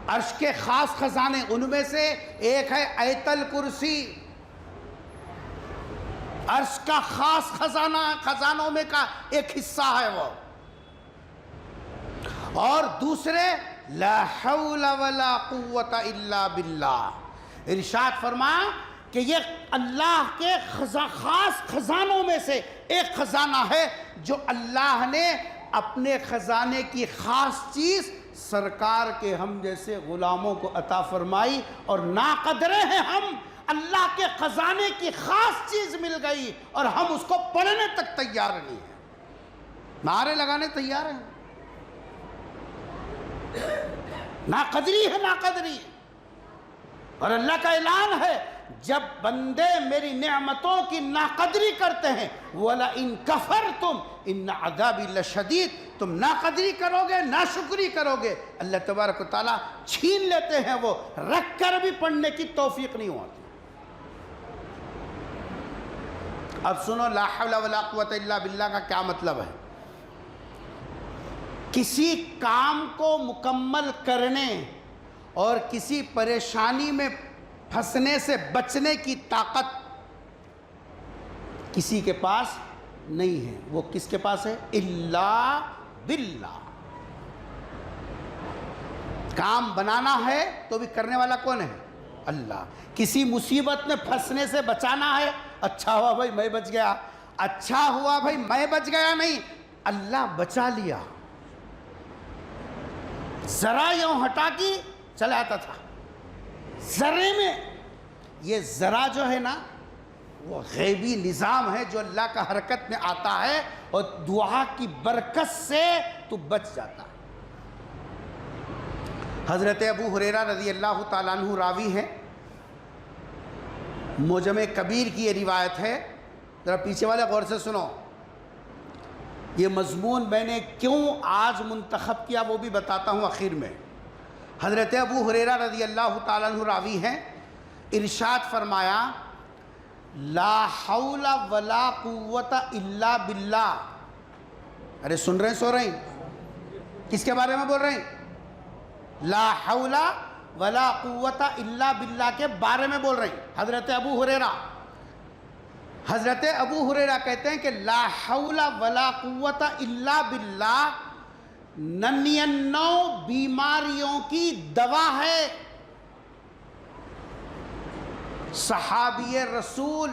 عرش کے خاص خزانے ان میں سے ایک ہے آیت الکرسی، عرش کا خاص خزانہ، خزانوں میں کا ایک حصہ ہے وہ۔ اور دوسرے لا حول ولا قوت الا باللہ، ارشاد فرمایا کہ یہ اللہ کے خاص خزانوں میں سے ایک خزانہ ہے جو اللہ نے اپنے خزانے کی خاص چیز سرکار کے ہم جیسے غلاموں کو عطا فرمائی، اور ناقدرے ہیں ہم، اللہ کے خزانے کی خاص چیز مل گئی اور ہم اس کو پڑھنے تک تیار نہیں ہیں، نعرے لگانے تیار ہیں۔ ناقدری ہے، ناقدری۔ اور اللہ کا اعلان ہے جب بندے میری نعمتوں کی ناقدری کرتے ہیں وَلَئِن كَفَرْتُمْ إِنَّ عَذَابِي لَشَدِيدٌ، تم ناقدری کرو گے، ناشکری کرو گے، اللہ تبارک و تعالیٰ چھین لیتے ہیں، وہ رکھ کر بھی پڑھنے کی توفیق نہیں ہوتی۔ اب سنو لا حول ولا قوت الا باللہ کا کیا مطلب ہے؟ کسی کام کو مکمل کرنے اور کسی پریشانی میں پھنسنے سے بچنے کی طاقت کسی کے پاس نہیں ہے، وہ کس کے پاس ہے؟ الا باللہ۔ کام بنانا ہے تو بھی کرنے والا کون ہے؟ اللہ۔ کسی مصیبت میں پھنسنے سے بچانا ہے، اچھا ہوا بھائی میں بچ گیا، اچھا ہوا بھائی میں بچ گیا نہیں، اللہ بچا لیا، ذرا یوں ہٹا کی چلا آتا تھا ذرے میں۔ یہ ذرا جو ہے نا وہ غیبی نظام ہے جو اللہ کا حرکت میں آتا ہے اور دعا کی برکت سے تو بچ جاتا ہے۔ حضرت ابو ہریرہ رضی اللہ تعالیٰ عنہ راوی ہیں، معجم کبیر کی یہ روایت ہے، ذرا پیچھے والے غور سے سنو، یہ مضمون میں نے کیوں آج منتخب کیا وہ بھی بتاتا ہوں آخر میں۔ حضرت ابو ہریرہ رضی اللہ تعالیٰ عنہ راوی ہیں، ارشاد فرمایا لا حول ولا قوت الا باللہ۔ ارے سن رہے ہیں سو رہے ہیں؟ کس کے بارے میں بول رہے ہیں؟ لا حول ولا قوت الا باللہ کے بارے میں بول رہے ہیں حضرت ابو ہریرہ۔ حضرت ابو ہریرہ کہتے ہیں کہ لا حول ولا قوت الا باللہ 99 بیماریوں کی دوا ہے۔ صحابی رسول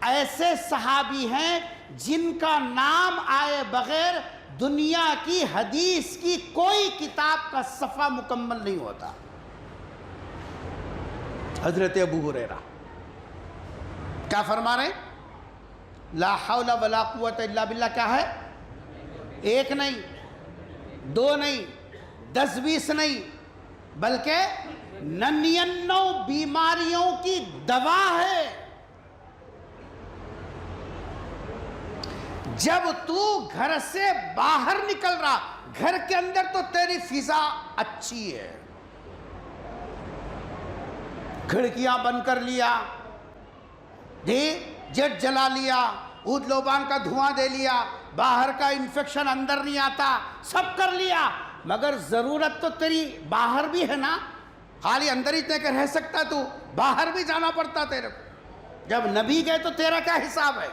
ایسے صحابی ہیں جن کا نام آئے بغیر دنیا کی حدیث کی کوئی کتاب کا صفحہ مکمل نہیں ہوتا۔ حضرت ابو ہریرہ کیا فرما رہے ہیں؟ لا حول ولا قوت الا باللہ کیا ہے؟ ایک نہیں، دو نہیں، 10-20 نہیں، بلکہ 99 بیماریوں کی دوا ہے۔ جب تو گھر سے باہر نکل رہا، گھر کے اندر تو تیری فضا اچھی ہے، کھڑکیاں بند کر لیا، جیٹ جلا لیا، عود لوبان کا دھواں دے لیا، باہر کا انفیکشن اندر نہیں آتا، سب کر لیا، مگر ضرورت تو تیری باہر بھی ہے نا۔ خالی اندر ہی تے کہ رہ سکتا تو باہر بھی جانا پڑتا تیرے کو۔ جب نبی گئے تو تیرا کیا حساب ہے؟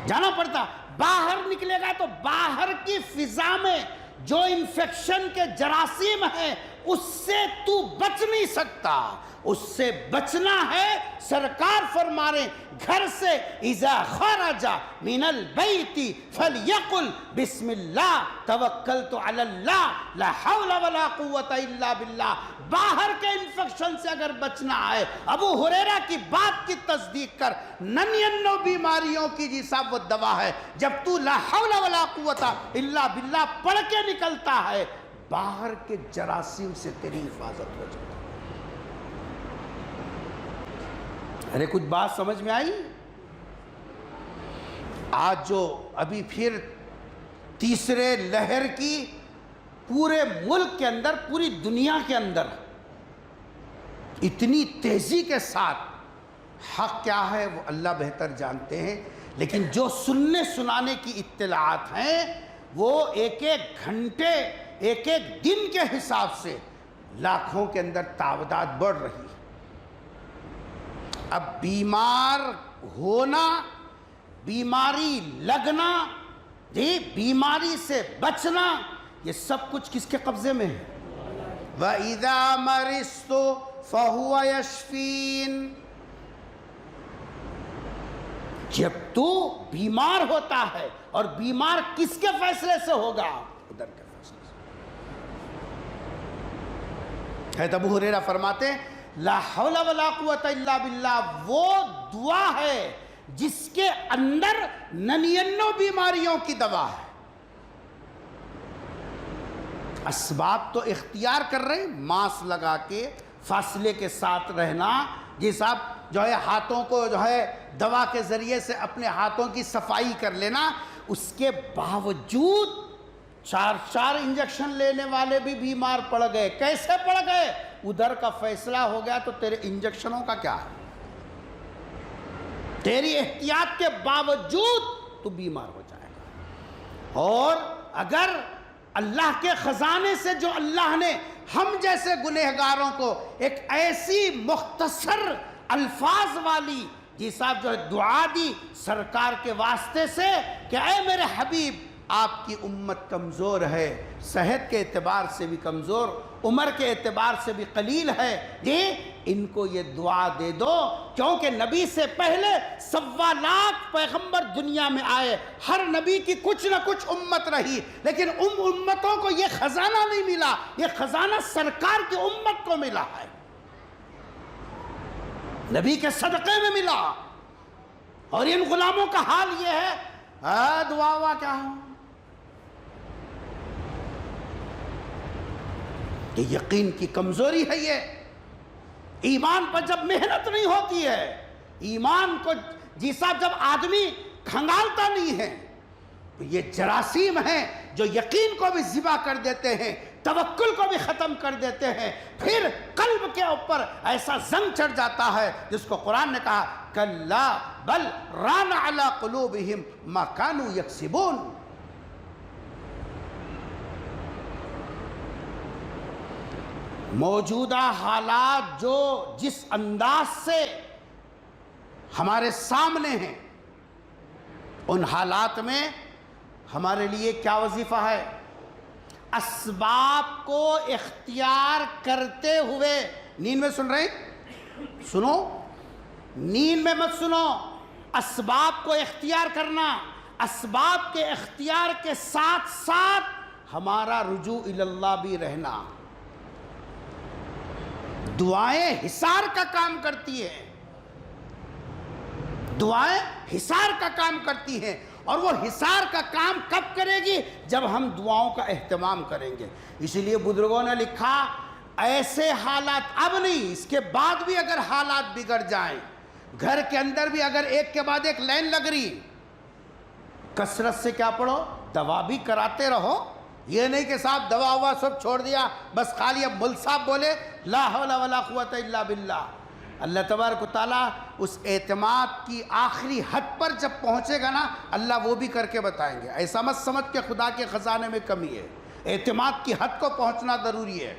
جانا پڑتا۔ باہر نکلے گا تو باہر کی فضا میں جو انفیکشن کے جراثیم ہیں اس سے تو بچ نہیں سکتا، اس سے بچنا ہے۔ سرکار فرما رہے گھر سے اذا خرج من البیت فلیقل بسم اللہ توکلت علی اللہ لا حول ولا قوت الا باللہ۔ باہر کے انفیکشن سے اگر بچنا ہے، ابو ہریرہ کی بات کی تصدیق کر، 99 بیماریوں کی جی صاحب وہ دوا ہے۔ جب تو لا حول ولا قوت الا باللہ پڑھ کے نکلتا ہے، باہر کے جراثیم سے تیری حفاظت ہو جاتی ہے۔ ارے کچھ بات سمجھ میں آئی؟ آج جو ابھی پھر تیسرے لہر کی پورے ملک کے اندر، پوری دنیا کے اندر اتنی تیزی کے ساتھ، حق کیا ہے وہ اللہ بہتر جانتے ہیں، لیکن جو سننے سنانے کی اطلاعات ہیں وہ ایک ایک گھنٹے، ایک ایک دن کے حساب سے لاکھوں کے اندر تعداد بڑھ رہی ہے۔ اب بیمار ہونا، بیماری لگنا، بیماری سے بچنا، یہ سب کچھ کس کے قبضے میں ہے؟ وَإِذَا مَرِضْتُ فَهُوَ يَشْفِينِ۔ جب تو بیمار ہوتا ہے، اور بیمار کس کے فیصلے سے ہوگا؟ ادھر کے فیصلے سے۔ حضرت ابو ہریرہ فرماتے ہیں لا حول ولا قوت الا باللہ وہ دعا ہے جس کے اندر 99 بیماریوں کی دوا ہے۔ اسباب تو اختیار کر رہے ہیں، ماسک لگا کے، فاصلے کے ساتھ رہنا، جی صاحب جو ہے ہاتھوں کو جو ہے دوا کے ذریعے سے اپنے ہاتھوں کی صفائی کر لینا، اس کے باوجود 4 انجیکشن لینے والے بھی بیمار پڑ گئے۔ کیسے پڑ گئے؟ ادھر کا فیصلہ ہو گیا تو تیرے انجیکشنوں کا کیا ہے؟ تیری احتیاط کے باوجود تو بیمار ہو جائے گا۔ اور اگر اللہ کے خزانے سے جو اللہ نے ہم جیسے گنہگاروں کو ایک ایسی مختصر الفاظ والی جی صاحب جو ہے دعا دی سرکار کے واسطے سے کہ اے میرے حبیب آپ کی امت کمزور ہے، صحت کے اعتبار سے بھی کمزور، عمر کے اعتبار سے بھی قلیل ہے، جی ان کو یہ دعا دے دو، کیونکہ نبی سے پہلے 1.25 لاکھ پیغمبر دنیا میں آئے، ہر نبی کی کچھ نہ کچھ امت رہی، لیکن امتوں کو یہ خزانہ نہیں ملا، یہ خزانہ سرکار کی امت کو ملا ہے، نبی کے صدقے میں ملا۔ اور ان غلاموں کا حال یہ ہے، دعا کیا ہے؟ یہ یقین کی کمزوری ہے، یہ ایمان پر جب محنت نہیں ہوتی ہے، ایمان کو جیسا جب آدمی کھنگالتا نہیں ہے، تو یہ جراثیم ہیں جو یقین کو بھی ذبح کر دیتے ہیں، توکل کو بھی ختم کر دیتے ہیں، پھر قلب کے اوپر ایسا زنگ چڑھ جاتا ہے جس کو قرآن نے کہا کلا بل ران علی قلوبہم ما کانوا یکسبون۔ موجودہ حالات جو جس انداز سے ہمارے سامنے ہیں، ان حالات میں ہمارے لیے کیا وظیفہ ہے؟ اسباب کو اختیار کرتے ہوئے، نیند میں سن رہے ہیں؟ سنو، نیند میں مت سنو، اسباب کو اختیار کرنا، اسباب کے اختیار کے ساتھ ساتھ ہمارا رجوع اللہ بھی رہنا۔ دعائیں حصار کا کام کرتی ہیں، دعائیں حصار کا کام کرتی ہیں، اور وہ حصار کا کام کب کرے گی؟ جب ہم دعاؤں کا اہتمام کریں گے۔ اسی لیے بزرگوں نے لکھا ایسے حالات اب نہیں، اس کے بعد بھی اگر حالات بگڑ جائیں، گھر کے اندر بھی اگر ایک کے بعد ایک لائن لگ رہی، کثرت سے کیا پڑھو؟ دوا بھی کراتے رہو۔ یہ نہیں کہ صاحب دوا ہوا سب چھوڑ دیا، بس خالی اب مل صاحب بولے لا حول ولا قوت الا باللہ۔ اللہ تبارک و تعالیٰ اس اعتماد کی آخری حد پر جب پہنچے گا نا، اللہ وہ بھی کر کے بتائیں گے۔ ایسا مت سمجھ کہ خدا کے خزانے میں کمی ہے، اعتماد کی حد کو پہنچنا ضروری ہے۔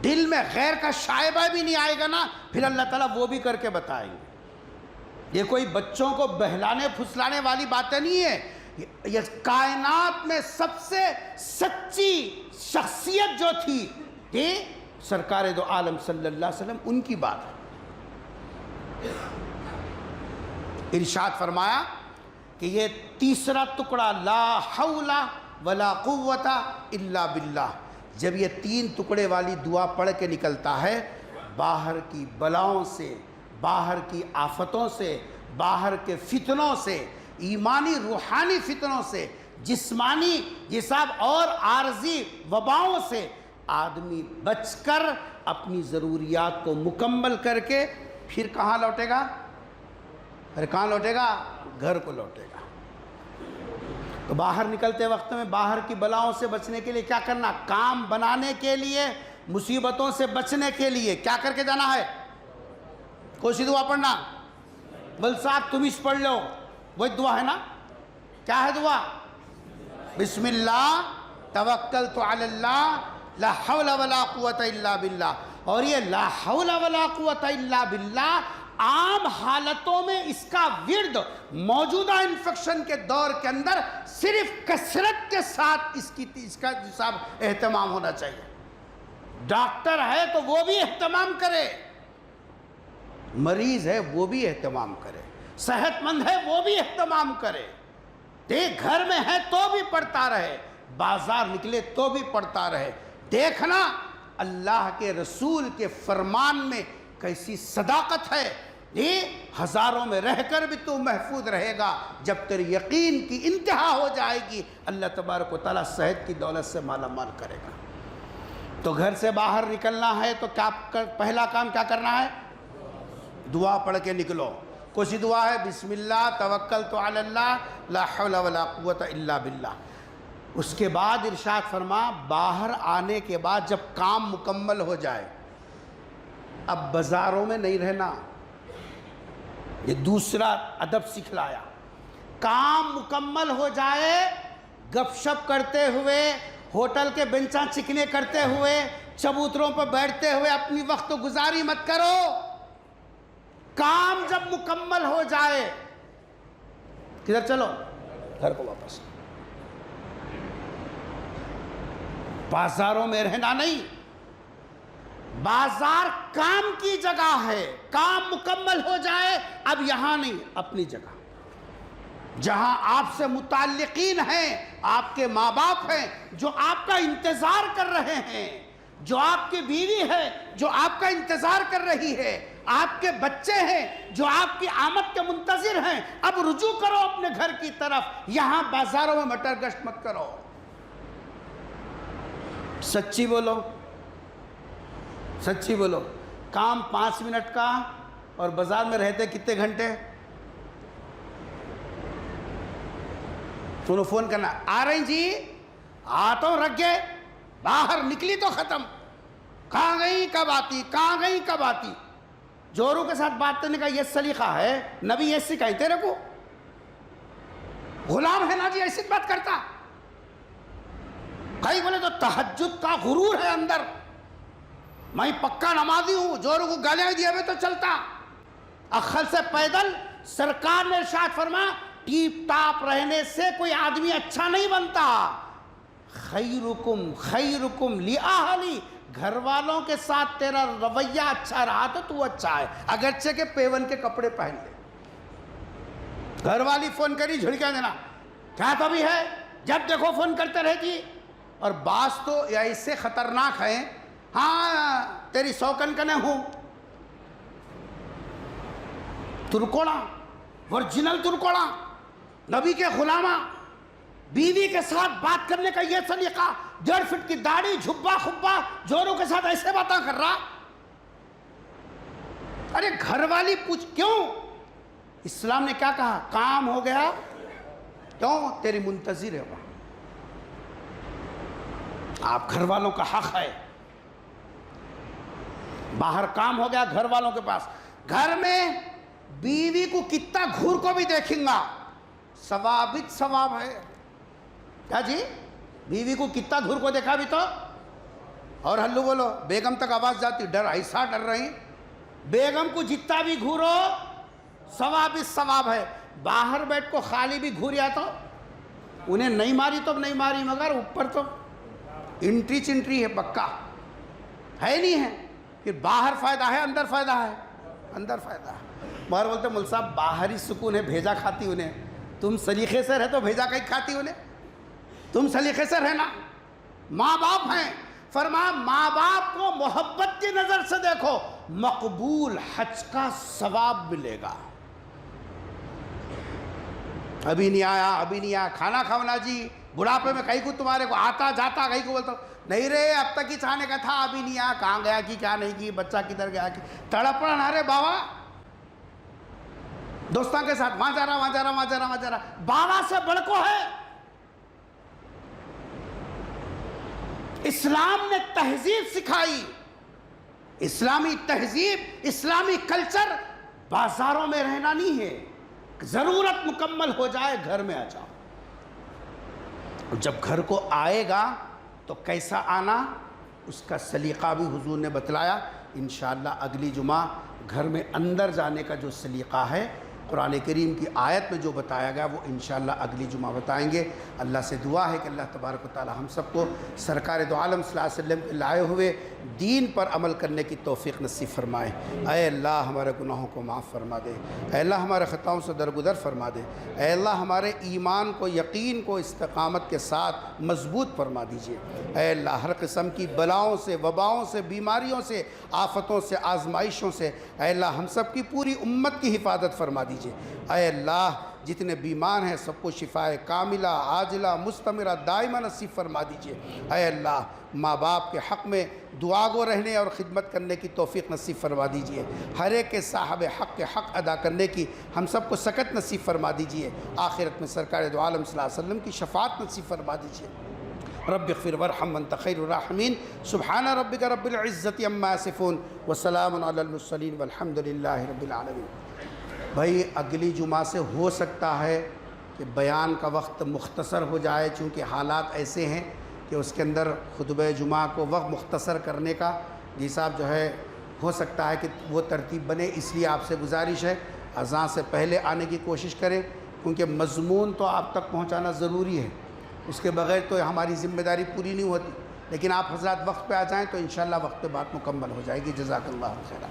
دل میں غیر کا شائبہ بھی نہیں آئے گا نا، پھر اللہ تعالیٰ وہ بھی کر کے بتائیں گے۔ یہ کوئی بچوں کو بہلانے پھسلانے والی باتیں نہیں ہے، یہ کائنات میں سب سے سچی شخصیت جو تھی یہ سرکار دو عالم صلی اللہ علیہ وسلم، ان کی بات ہے۔ ارشاد فرمایا کہ یہ تیسرا ٹکڑا لا حول ولا قوت الا باللہ، جب یہ تین ٹکڑے والی دعا پڑھ کے نکلتا ہے، باہر کی بلاؤں سے، باہر کی آفتوں سے، باہر کے فتنوں سے، ایمانی روحانی فتنوں سے، جسمانی جساب اور عارضی وباؤں سے آدمی بچ کر اپنی ضروریات کو مکمل کر کے پھر کہاں لوٹے گا؟ پھر کہاں لوٹے گا؟ گھر کو لوٹے گا۔ تو باہر نکلتے وقت میں باہر کی بلاؤں سے بچنے کے لیے کیا کرنا؟ کام بنانے کے لیے، مصیبتوں سے بچنے کے لیے کیا کر کے جانا ہے؟ کوئی سی دعا پڑھنا؟ بل صاحب تم اس پڑھ لو، وہی دعا ہے نا؟ کیا ہے دعا؟ بسم اللہ توکلت علی اللہ لا حول ولا قوت الا باللہ۔ اور یہ لا حول ولا قوت الا باللہ عام حالتوں میں اس کا ورد موجودہ انفیکشن کے دور کے اندر صرف کثرت کے ساتھ اس کا صاحب اہتمام ہونا چاہیے۔ ڈاکٹر ہے تو وہ بھی اہتمام کرے، مریض ہے وہ بھی اہتمام کرے، صحت مند ہے وہ بھی اہتمام کرے، دیکھ گھر میں ہے تو بھی پڑھتا رہے، بازار نکلے تو بھی پڑھتا رہے۔ دیکھنا اللہ کے رسول کے فرمان میں کیسی صداقت ہے، یہ ہزاروں میں رہ کر بھی تو محفوظ رہے گا۔ جب تیرے یقین کی انتہا ہو جائے گی، اللہ تبارک و تعالیٰ صحت کی دولت سے مالا مال کرے گا۔ تو گھر سے باہر نکلنا ہے تو کیا پہلا کام کیا کرنا ہے؟ دعا پڑھ کے نکلو۔ کون سی دعا ہے؟ بسم اللہ توکلت علی اللہ لا حول ولا قوت الا باللہ۔ اس کے بعد ارشاد فرما، باہر آنے کے بعد جب کام مکمل ہو جائے، اب بازاروں میں نہیں رہنا، یہ دوسرا ادب سکھلایا۔ کام مکمل ہو جائے، گپ شپ کرتے ہوئے، ہوٹل کے بنچاں چکنے کرتے ہوئے، چبوتروں پر بیٹھتے ہوئے اپنی وقت گزاری مت کرو۔ کام جب مکمل ہو جائے، کدھر چلو؟ گھر کو واپس۔ بازاروں میں رہنا نہیں، بازار کام کی جگہ ہے، کام مکمل ہو جائے اب یہاں نہیں، اپنی جگہ جہاں آپ سے متعلقین ہیں، آپ کے ماں باپ ہیں جو آپ کا انتظار کر رہے ہیں، جو آپ کی بیوی ہے جو آپ کا انتظار کر رہی ہے، آپ کے بچے ہیں جو آپ کی آمد کے منتظر ہیں، اب رجوع کرو اپنے گھر کی طرف، یہاں بازاروں میں مٹر گشت مت کرو۔ سچی بولو، سچی بولو، کام 5 منٹ کا اور بازار میں رہتے کتنے گھنٹے؟ انہوں فون کرنا، آ رہی جی، آتا ہوں، رکھ گئے، باہر نکلی تو ختم، کہاں گئی کب آتی، کہاں گئی کب آتی۔ جوروں کے ساتھ بات کرنے کا یہ سلیقہ ہے؟ نبی یہ سکھائے تیرے کو؟ غلام ہے نا جی، ایسی بات کرتا۔ کئی بولے تو تہجد کا غرور ہے اندر، میں پکا نمازی ہوں، جوروں کو گالیاں دیا میں تو چلتا۔ اخل سے پیدل سرکار نے ارشاد فرما، ٹیپ ٹاپ رہنے سے کوئی آدمی اچھا نہیں بنتا۔ خیرکم خیرکم لأہلی، گھر والوں کے ساتھ تیرا رویہ اچھا رہا تو تو اچھا ہے، اگرچہ کہ پیون کے کپڑے پہن لے۔ گھر والی فون کری جھڑکیاں دینا، کیا تو بھی ہے، جب دیکھو فون کرتے رہتی۔ اور بعض تو ایسے خطرناک ہیں، ہاں تیری سوکن کنے ہوں، ترکوڑا، ورجنل ترکوڑا، نبی کے غلامہ، بیوی کے ساتھ بات کرنے کا یہ سلیقہ، 1.5 فٹ کی داڑھی، جھبا خبا، جوروں کے ساتھ ایسے باتاں کر رہا۔ ارے گھر والی پوچھ کیوں؟ اسلام نے کیا کہا؟ کام ہو گیا، کیوں؟ تیری منتظر ہے وہ۔ آپ گھر والوں کا حق ہے، باہر کام ہو گیا گھر والوں کے پاس، گھر میں بیوی کو کتنا گھور کو بھی دیکھیں گا، ثوابت ثواب ہے۔ کیا جی؟ بیوی کو کتنا گھور کو دیکھا بھی تو، اور ہلو بولو، بیگم تک آواز جاتی، ڈر ایسا ڈر رہی، بیگم کو جتنا بھی گھورو ثوابت ثواب ہے۔ باہر بیٹھ کو خالی بھی گھوریا تو انہیں نہیں ماری تو نہیں ماری، مگر اوپر تو انٹری چنٹری ہے، پکا ہے نہیں ہے، پھر باہر فائدہ ہے اندر فائدہ ہے، اندر فائدہ ہے۔ مگر بولتے مول صاحب باہر ہی سکون ہے، بھیجا کھاتی انہیں، تم سلیقے سے رہ تو بھیجا کہیں کھاتی انہیں، تم سلیقے سے رہنا۔ ماں باپ ہیں، فرمایا ماں باپ کو محبت کی نظر سے دیکھو، مقبول حج کا ثواب ملے گا۔ ابھی نہیں آیا، ابھی نہیں آیا، کھانا کھاونا جی، بڑھاپے میں کہیں کو تمہارے کو آتا جاتا، کہیں کو بولتا نہیں رے اب تک ہی چاہنے کا تھا، ابھی نہیں آیا، کہاں گیا کی کیا نہیں کی، بچہ کدھر گیا کی، تڑپڑا نہ رے بابا، دوستان کے ساتھ وہاں جا رہا، وہاں جا رہا، وہاں جا رہا، وہاں جا رہا، بابا سے بڑھ کو ہے۔ اسلام نے تہذیب سکھائی، اسلامی تہذیب، اسلامی کلچر بازاروں میں رہنا نہیں ہے، ضرورت مکمل ہو جائے گھر میں آ جاؤ۔ جب گھر کو آئے گا تو کیسا آنا، اس کا سلیقہ بھی حضور نے بتلایا۔ انشاءاللہ اگلی جمعہ گھر میں اندر جانے کا جو سلیقہ ہے قرآن کریم کی آیت میں جو بتایا گیا وہ انشاءاللہ اگلی جمعہ بتائیں گے۔ اللہ سے دعا ہے کہ اللہ تبارک و تعالی ہم سب کو سرکار دو عالم صلی اللہ علیہ وسلم کے لائے ہوئے دین پر عمل کرنے کی توفیق نصیب فرمائے۔ اے اللہ ہمارے گناہوں کو معاف فرما دے، اے اللہ ہمارے خطاؤں سے درگزر فرما دے، اے اللہ ہمارے ایمان کو، یقین کو استقامت کے ساتھ مضبوط فرما دیجئے۔ اے اللہ ہر قسم کی بلاؤں سے، وباؤں سے، بیماریوں سے، آفتوں سے، آزمائشوں سے اے اللہ ہم سب کی پوری امت کی حفاظت فرما دیجئے۔ اے اللہ جتنے بیمار ہیں سب کو شفائے کاملہ، عاجلہ، مستمرہ، دائمہ نصیب فرما دیجئے۔ اے اللہ ماں باپ کے حق میں دعا گو رہنے اور خدمت کرنے کی توفیق نصیب فرما دیجئے۔ ہر ایک کے صاحب حق کے حق ادا کرنے کی ہم سب کو سکت نصیب فرما دیجئے۔ آخرت میں سرکار دو عالم صلی اللہ علیہ وسلم کی شفاعت نصیب فرما دیجئے۔ رب اغفر وارحم وانت خیر الراحمین۔ سبحان ربک رب العزت عما یصفون وسلام علی المرسلین والحمد للہ رب العالمین۔ بھائی اگلی جمعہ سے ہو سکتا ہے کہ بیان کا وقت مختصر ہو جائے، چونکہ حالات ایسے ہیں کہ اس کے اندر خطبہ جمعہ کو وقت مختصر کرنے کا جی صاحب جو ہے ہو سکتا ہے کہ وہ ترتیب بنے، اس لیے آپ سے گزارش ہے اذان سے پہلے آنے کی کوشش کریں، کیونکہ مضمون تو آپ تک پہنچانا ضروری ہے، اس کے بغیر تو ہماری ذمہ داری پوری نہیں ہوتی، لیکن آپ حضرات وقت پہ آ جائیں تو انشاءاللہ وقت پہ بات مکمل ہو جائے گی۔ جزاک اللہ خیرہ۔